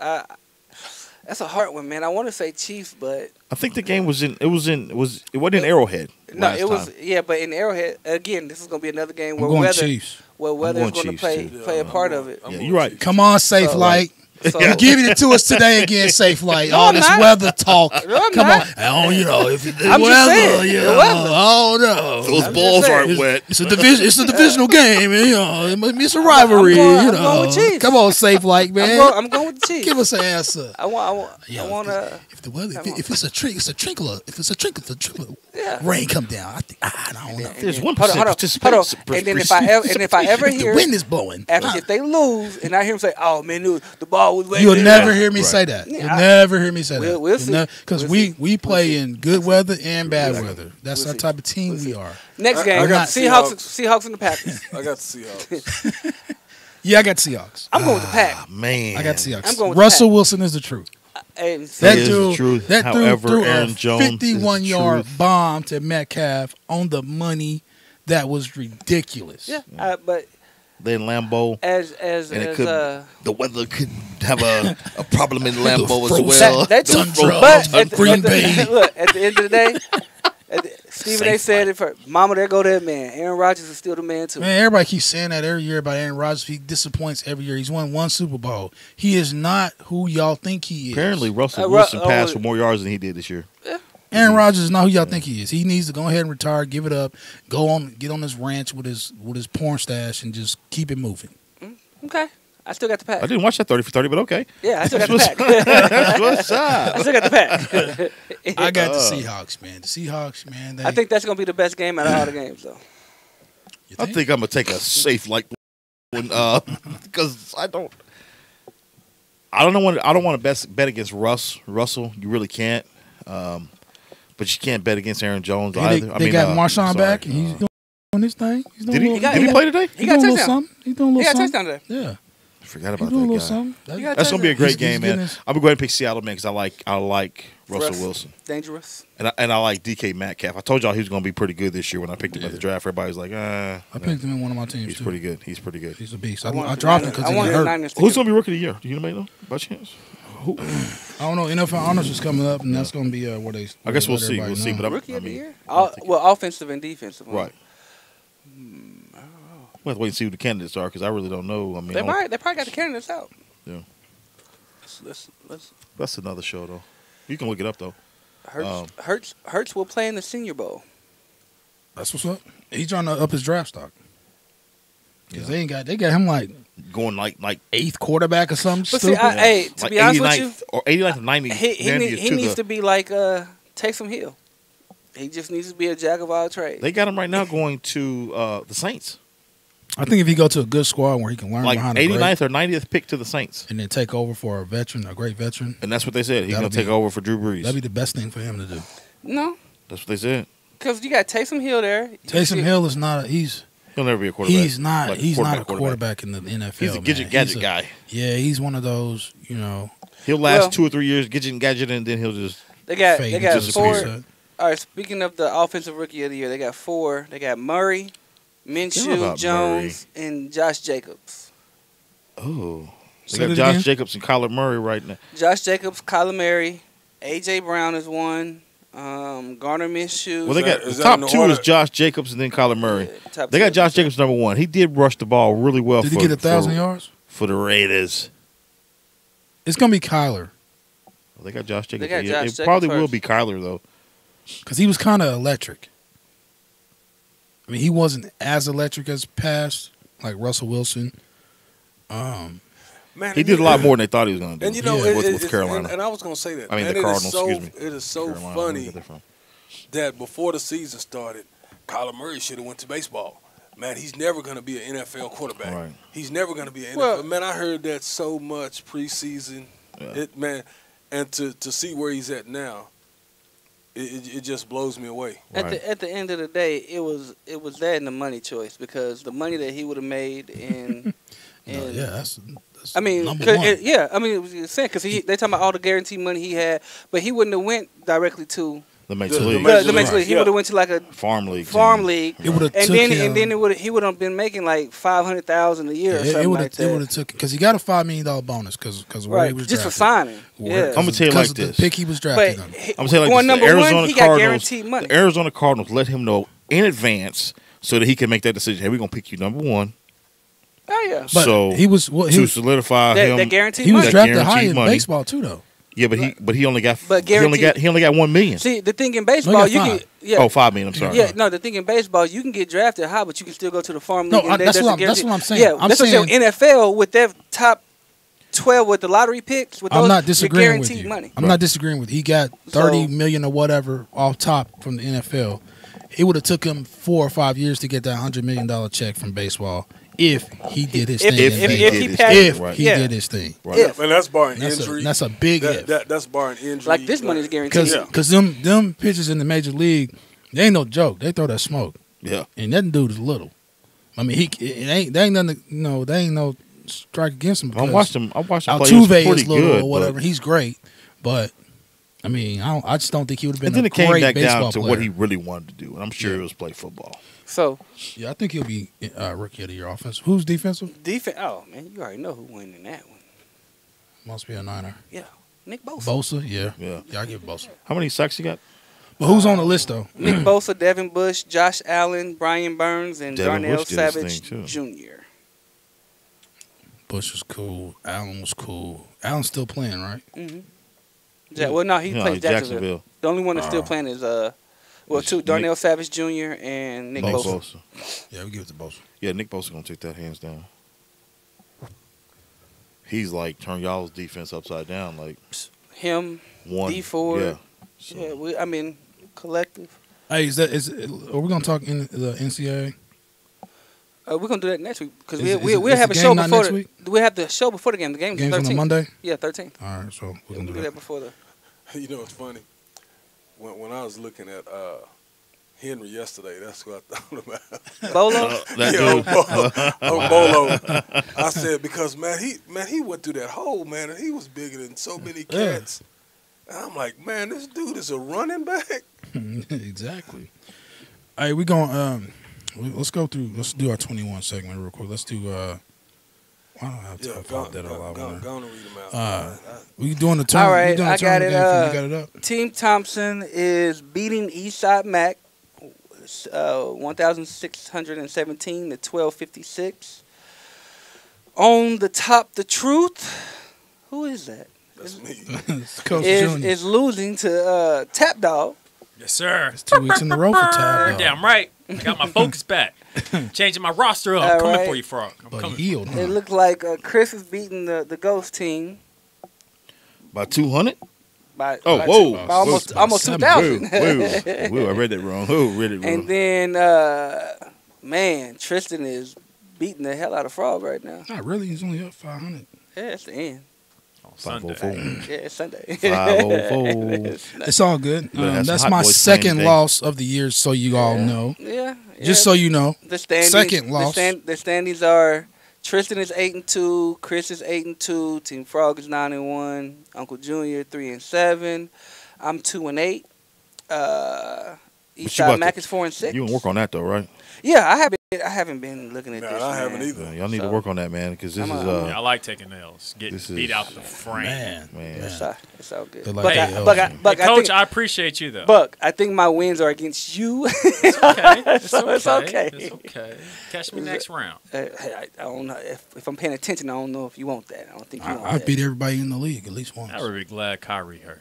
That's a hard one, man. I want to say Chiefs, but I think the game was in. It wasn't in Arrowhead. no, last it was time. but in Arrowhead again. This is gonna be another game I'm where going weather, Chiefs. where weather is going going to Chiefs, too. play a part of it. Yeah, you're right. Come on, Safe So- Light. So- You're giving it to us today again, Safe Light. No, All I'm this not. weather talk. No, I'm Come not. on. If the I'm just weather, saying, the weather. Oh no. Those I'm balls just saying. aren't wet. It's a division. It's a divisional game. It's a rivalry. I'm going with Chiefs. Come on, Safe Light, man. I'm going with the Chiefs. Give us an answer. I want to. If the weather, if it's a trickle, it's a trickle. If it's a trickle, Yeah. rain come down. I don't know. There's Hold 1% on. participation. And then if I ever If the hear wind is blowing, if they lose and I hear them say, "Oh man, the ball was way," you'll there." never hear me Right. say that. Yeah, You'll never hear me say that. We'll see. Because We'll we play in good weather and bad weather. That's We'll our see. type of team we are. Next I game, got Seahawks and the Packers. I got the Seahawks. Yeah, I got Seahawks. I'm going with the Pack. Man, I got Seahawks. I'm going with the Russell Pack. Wilson is the truth. And That is dude, the truth. that However, dude threw Aaron a Jones is the 51-yard truth. bomb to Metcalf on the money. That was ridiculous. yeah, but then Lambeau. as And it could, uh, the weather could have a problem in Lambeau as frozen well. that Tundra but of Green Bay. Look, at the end of the day, Stephen A. said it first. Mama, there go that man. Aaron Rodgers is still the man too. Man, everybody keeps saying that every year about Aaron Rodgers. He disappoints every year. He's won one Super Bowl. He is not who y'all think he is. Apparently, Russell Wilson passed for more yards than he did this year. Aaron Rodgers is not who y'all think he is. He needs to go ahead and retire, give it up, get on his ranch with his porn stash, and just keep it moving. Okay, I still got the Pack. I didn't watch that 30 for 30, but okay. Yeah, I still got the Pack. That's what's up. I still got the Pack. I got the Seahawks, man. The Seahawks, man. I think that's gonna be the best game out of all the games, though. I think I'm gonna take a safe one because I don't want to bet against Russell. You really can't. But you can't bet against Aaron Jones either. They got Marshawn back, and he's doing his thing. He's doing Did he play today? He got a doing a little touchdown. something. He's doing a He little got a something. touchdown today. Yeah. I forgot He's about doing a that little guy. something. He got a That's gonna be a great He's game, man. getting his- I'm gonna go ahead and pick Seattle, man, because I like Russell Wilson. Dangerous. And I like DK Metcalf. I told y'all he was going to be pretty good this year when I picked him at the draft. Everybody was like, I picked him in one of my teams, He's too. pretty good. He's pretty good. He's a beast. I I dropped him because he got hurt. Who's going to be rookie of the year? Do you know by chance? Who? I don't know. NFL Honors is coming up, and that's going to be where they. I guess we'll see. everybody We'll see. know. But Rookie of the year? Offensive and defensive. Right. We'll have to wait and see who the candidates are because I really don't know. I mean, They probably got the candidates out. Yeah. Let's That's another show, though. You can look it up, though. Hurts will play in the Senior Bowl. That's what's up. He's trying to up his draft stock. Because they got him like going like eighth quarterback or something. But see, to like be honest with you, or 89th or 90th. he needs to be like Taysom Hill. He just needs to be a jack of all trades. They got him right now going to the Saints. I think if he go to a good squad where he can learn Like behind 89th or 90th pick to the Saints. and then take over for a veteran, a great veteran. And that's what they said. He's That'll going to take be- over for Drew Brees. That'd be the best thing for him to do. No, That's what they said. because you got Taysom Hill there. Taysom Hill is not. He'll never be a quarterback. He's not. Like he's not a quarterback in the NFL. He's a man. gadget guy. Yeah, he's one of those. He'll last 2 or 3 years, gadget, and then he'll just They got disappear. 4. All right, speaking of the offensive rookie of the year, they got 4. They got Murray, Minshew, about Jones, and Josh Jacobs. Oh. They Say got that Josh again? Jacobs and Kyler Murray right now. Josh Jacobs, Kyler Murray, A.J. Brown is 1. Garner Minshew. Well, they got the top 2 is Josh Jacobs and then Kyler Murray. top They 2 got Josh Jacobs number 1. He did rush the ball really well. Did he get 1,000 yards? For the Raiders. It's gonna be Kyler Well, they got Josh Jacobs. got Yeah, Josh it Jacobs probably will first. be Kyler though. because he was kind of electric. I mean, he wasn't as electric as past like Russell Wilson. Man, He did a lot more than they thought he was going to do. And you know, with Carolina. and I was going to say that. I mean, man, the Cardinals. Excuse me. It is so Carolina, funny where they from. that before the season started, Kyler Murray should have went to baseball. Man, he's never going to be an NFL quarterback. Right. He's never going to be an Well- NFL. Man, I heard that so much preseason. Yeah. And to see where he's at now, it just blows me away. At the end of the day, it was that and the money choice, because the money that he would have made in that's I mean, number one. it was insane because they talking about all the guaranteed money he had, but he wouldn't have went directly to the Major League. The Major League. He would have went to like a farm league. It would have he would have been making like $500,000 a year. Or something like that. It would have took because he got a $5 million bonus because where he was just drafted. for signing. Yeah. I'm gonna tell you like this. The pick he was drafted on. I'm gonna tell you like this. Number The Arizona one, he Cardinals, got guaranteed money. The Arizona Cardinals let him know in advance so that he can make that decision. Hey, we're gonna pick you number one. Oh yeah. But so to solidify him, that guaranteed he was money. drafted high in baseball too, though. Yeah, but he only got he only got $1 million. See, the thing in baseball, you can $5 million. I'm sorry. Yeah, no, the thing in baseball, you can get drafted high, but you can still go to the farm No, league. And that's what I'm saying. Yeah, that's what I'm saying. NFL with that top 12 with the lottery picks, with those, I'm not disagreeing with guaranteed you. money. I'm not disagreeing with you. He got $30 million or whatever off top from the NFL. It would have took him 4 or 5 years to get that $100 million check from baseball. If he did his thing, if he did his thing, right. And that's barring injury. That's a big if. That's barring injury. Like this money is guaranteed. Because them pitchers in the major league, they ain't no joke. They throw that smoke. Yeah, and that dude is little. I mean, they ain't nothing. They ain't no strike against him. I watched him. Play. Altuve is little good, or whatever. He's great, but I mean, I just don't think he would have been. And then a it came great back baseball down to player. what he really wanted to do, and I'm sure it was play football. So yeah, I think he'll be rookie of the year offense. Who's defensive? Oh man, you already know who won in that one. Must be a Niner. Yeah, Nick Bosa. Bosa, yeah, I give Bosa. How many sacks you got? But who's on the list though? Nick Bosa, Devin Bush, Josh Allen, Brian Burns, and Darnell Savage Jr. Bush was cool. Allen was cool. Allen's still playing, right? Mm-hmm. Yeah, well, no, he plays Jacksonville. The only one that's still playing is Darnell Savage Jr. and Nick Bosa. Yeah, we give it to Bosa. Yeah, Nick Bosa gonna take that hands down. He's like turn y'all's defense upside down, like him, D Ford. Yeah, collective. Hey, are we gonna talk in the NCAA? We're gonna do that next week because we'll have a show before we have the show before the game. The game's on a Monday. Yeah, 13th. All right, so we're gonna do that before the. You know, it's funny. When I was looking at Henry yesterday, that's what I thought about. Bolo? Bolo. I said because he went through that hole, man, and he was bigger than so many cats. And I'm like, man, this dude is a running back. Exactly. Hey, we're going let's go through. Let's do our 21 segment real quick. Let's do. I don't have to pop that all out. Go and read them out. We doing the turn. All right, I got it. You got it up. Team Thompson is beating Eastside Mac 1,617 to 1,256. On the top, the truth. Who is that? That's me. Coach is losing to Tap Dog. Yes, sir. It's 2 weeks in a row for Tap Dog. Damn right. Got my focus back. Changing my roster up. I'm coming for you, Frog. I'm coming. It looked like Chris is beating the Ghost team. By 200? By almost 2,000. Whoa, I read that wrong. Read it wrong. And then, Tristan is beating the hell out of Frog right now. Not really. He's only up 500. Yeah, it's the end. Sunday. 504. Yeah, it's Sunday. 504. It's all good. That's my second loss of the year, so you all know. Yeah. Just so you know. The standings, second loss. The standings are Tristan is 8-2, Chris is 8-2, Team Frog is 9-1, Uncle Junior 3-7, I'm 2-8. Eastside Mac is 4-6. You gonna work on that though, right? Yeah, I haven't been looking at this. I haven't either. Y'all need to work on that, man, because this is. I like taking L's. Getting beat out the frame. Man. It's all good. But Coach, I appreciate you though. Buck, I think my wins are against you. It's okay. It's okay. It's okay. Catch me next round. I don't know if I'm paying attention. I don't know if you want that. I don't think you want that. I beat everybody in the league at least once. I would be glad Kyrie hurt.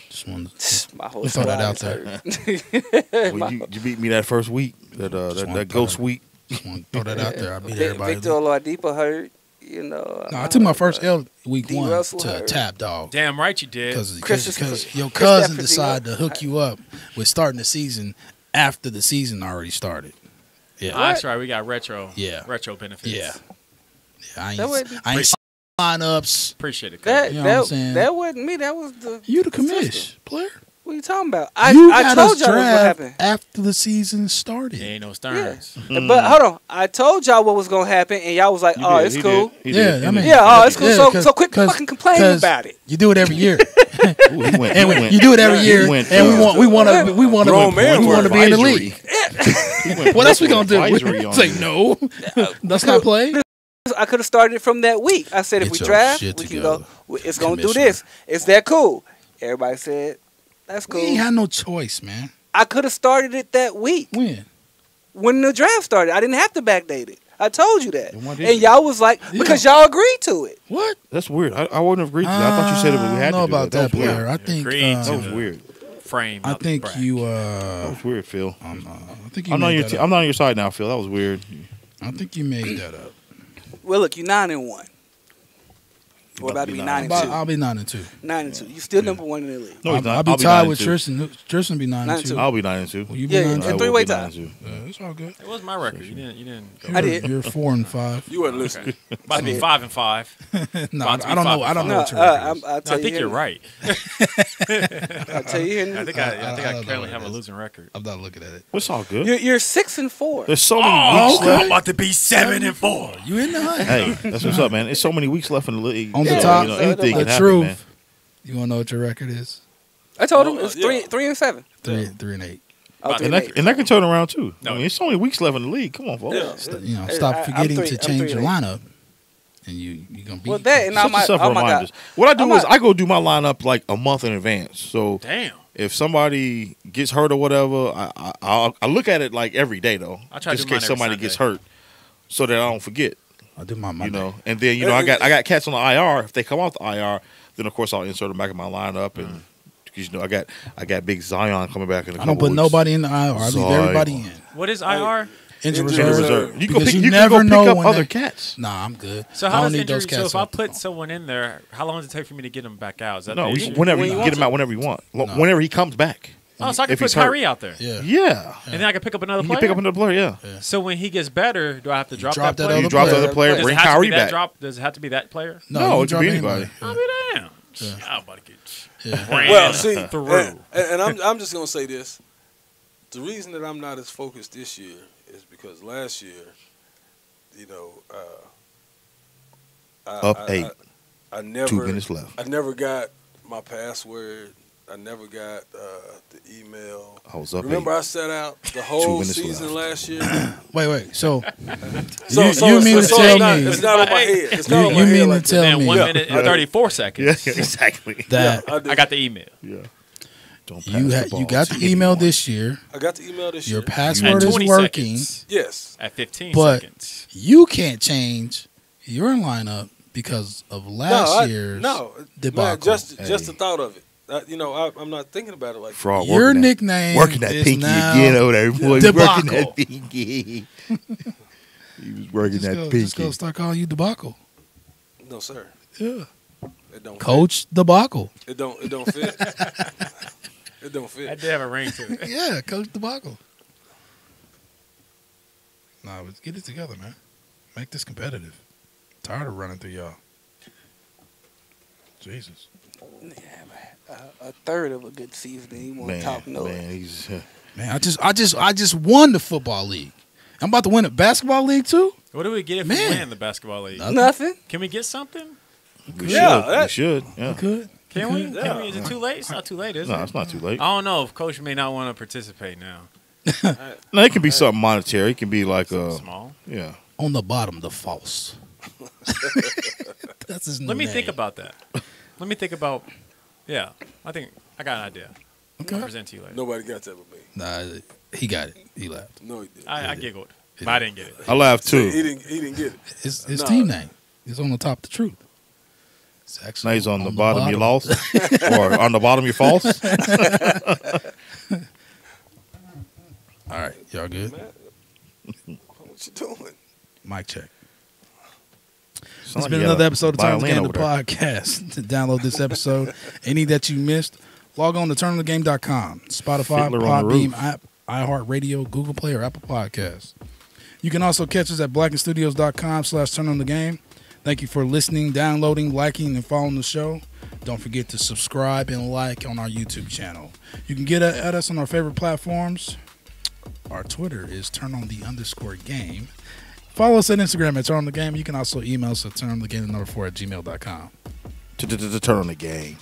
Just wanted my whole throw that out there. Well, you beat me that first week, that ghost week. Just want to throw that out there. I beat everybody. Victor Oladipo hurt. You know. No, I took my first L week one Russell to hurt. Tap Dog. Damn right you did. Because your cousin decided to hook you up with starting the season after the season already started. Yeah, that's right. We got retro. Yeah, retro benefits. Yeah. I ain't lineups. Appreciate it. That you know what I'm saying? That wasn't me. That was you the commish player. What are you talking about? I told us y'all what was gonna draft happen after the season started. There ain't no Stearns. But hold on, I told y'all what was gonna happen, and y'all was like, "Oh, it's cool." Yeah, I mean, it's cool. So quit fucking complaining about it. You do it every year. And you do it every year, and we want to be in the league. What else we gonna do? Say no. Let's not play. I could have started it from that week. I said, if we draft, we can go. It's gonna do this. Is that cool? Everybody said, that's cool. We ain't had no choice, man. I could have started it that week. When the draft started, I didn't have to backdate it. I told you that. And y'all was like, because y'all agreed to it. What? That's weird. I wouldn't have agreed to that. I thought you said it, but we had to do about that player. I think that was weird. Frame. I think you. That was weird, Phil. I think you. I'm not on your side now, Phil. That was weird. I think you made that up. Well, look, you're 9-1. We're about to be 9-2. I'll be 9-2. 9-2. You still number one in the league. No, he's not. I'll be tied with Tristan. Tristan be 9-2. I'll be 9-2. Will you be 9-2? And three-way tie. It's all good. It was my record. You didn't. Go I did. You're 4-5. You weren't listening. About to be 5-5. No, I don't know. I don't know what your record is. I think you're right. I'll tell you. I think I currently have a losing record. I'm not looking at it. It's all good. You're 6-4. There's so many weeks left. I'm about to be 7-4. You in the hunt? Hey, that's what's up, man. There's so many weeks left in the league. On the top, anything can the happen, truth. man. You want to know what your record is? I told him it's 3-7. 3-8. And that can turn around too. I mean, it's so many weeks left in the league. Come on, folks. Stop forgetting to change your lineup, and you're gonna beat. Well, that and reminders. What I do is I go do my lineup like a month in advance. So if somebody gets hurt or whatever, I look at it like every day though, just in case somebody gets hurt, so that I don't forget. I do my and then I got cats on the IR. If they come off the IR, then of course I'll insert them back in my lineup and. I got big Zion coming back in a couple I don't put weeks. nobody in the IR. I leave everybody in. What is IR? Injury reserve. You never know pick up other cats. Nah, I'm good. So how does injury? So if I put someone in there, how long does it take for me to get him back out? Is that whenever you get him out, whenever you want. Whenever he comes back. Oh, so I can put Kyrie out there. Yeah. And then I can pick up another player. You can pick up another player. Yeah. So when he gets better, do I have to drop that player? You drop the other player. Bring Kyrie back. Does it have to be that player? No, it can be anybody. I'll be damn. I'm about to get. Well, see, and I'm just gonna say this: the reason that I'm not as focused this year is because last year, I never 2 minutes left. I never got my password. I never got the email. I was up. Remember, I set out the whole season last year. Wait. So you mean to tell me? It's not on my head. It's not on my head. You mean to tell me? 1 minute and 34 seconds. Yeah, exactly. That I got the email. Yeah. You got the email this year. I got the email this year. Your password is working. Yes. At 15 but seconds. You can't change your lineup because of last year's debacle. Man, just the thought of it. I'm not thinking about it like Frogg. Your nickname working that is pinky now again over there. Boy, debacle. Working that pinky. He was working that pinky. Just go start calling you debacle. No, sir. Yeah. It don't Coach fit. debacle. It don't fit. It don't fit. That did have a ring to it. Yeah, Coach debacle. Nah, let's get it together, man. Make this competitive. Tired of running through y'all. Jesus. Yeah, man. A third of a good season, and he won't talk no. Man, I just won the football league. I'm about to win the basketball league too. What do we get if we win the basketball league? Nothing. Can we get something? We should. Yeah. We could. Can we? Can we? Is it too late? It's not too late, is it? No, it's not too late. I don't know if Coach may not want to participate now. No, it can be something monetary. It can be like small. Yeah. On the bottom, the false. That's his new Let me name. think about that. Let me think about. Yeah, I think I got an idea. Okay. I'll present to you later. Nobody got that with me. Nah, he got it. He laughed. No, he didn't. I giggled, but I didn't get it. I laughed too. He didn't get it. His team name is on the top of the truth. It's actually now he's on the bottom. You lost, or on the bottom you false. All right, y'all good? What you doing? Mic check. It's like been you another got a episode of Turn on the Game, violin the over there. podcast. To download this episode, any that you missed, log on to turnonthegame.com, Spotify, Fiddler on the Podbeam, roof. app, iHeartRadio, Google Play, or Apple Podcasts. You can also catch us at blackenstudios.com/turnonthegame. Thank you for listening, downloading, liking, and following the show. Don't forget to subscribe and like on our YouTube channel. You can get at us on our favorite platforms. Our Twitter is @turn_game. Follow us on Instagram at Turn On The Game. You can also email us at turnonthegame4@gmail.com. Turn on the game.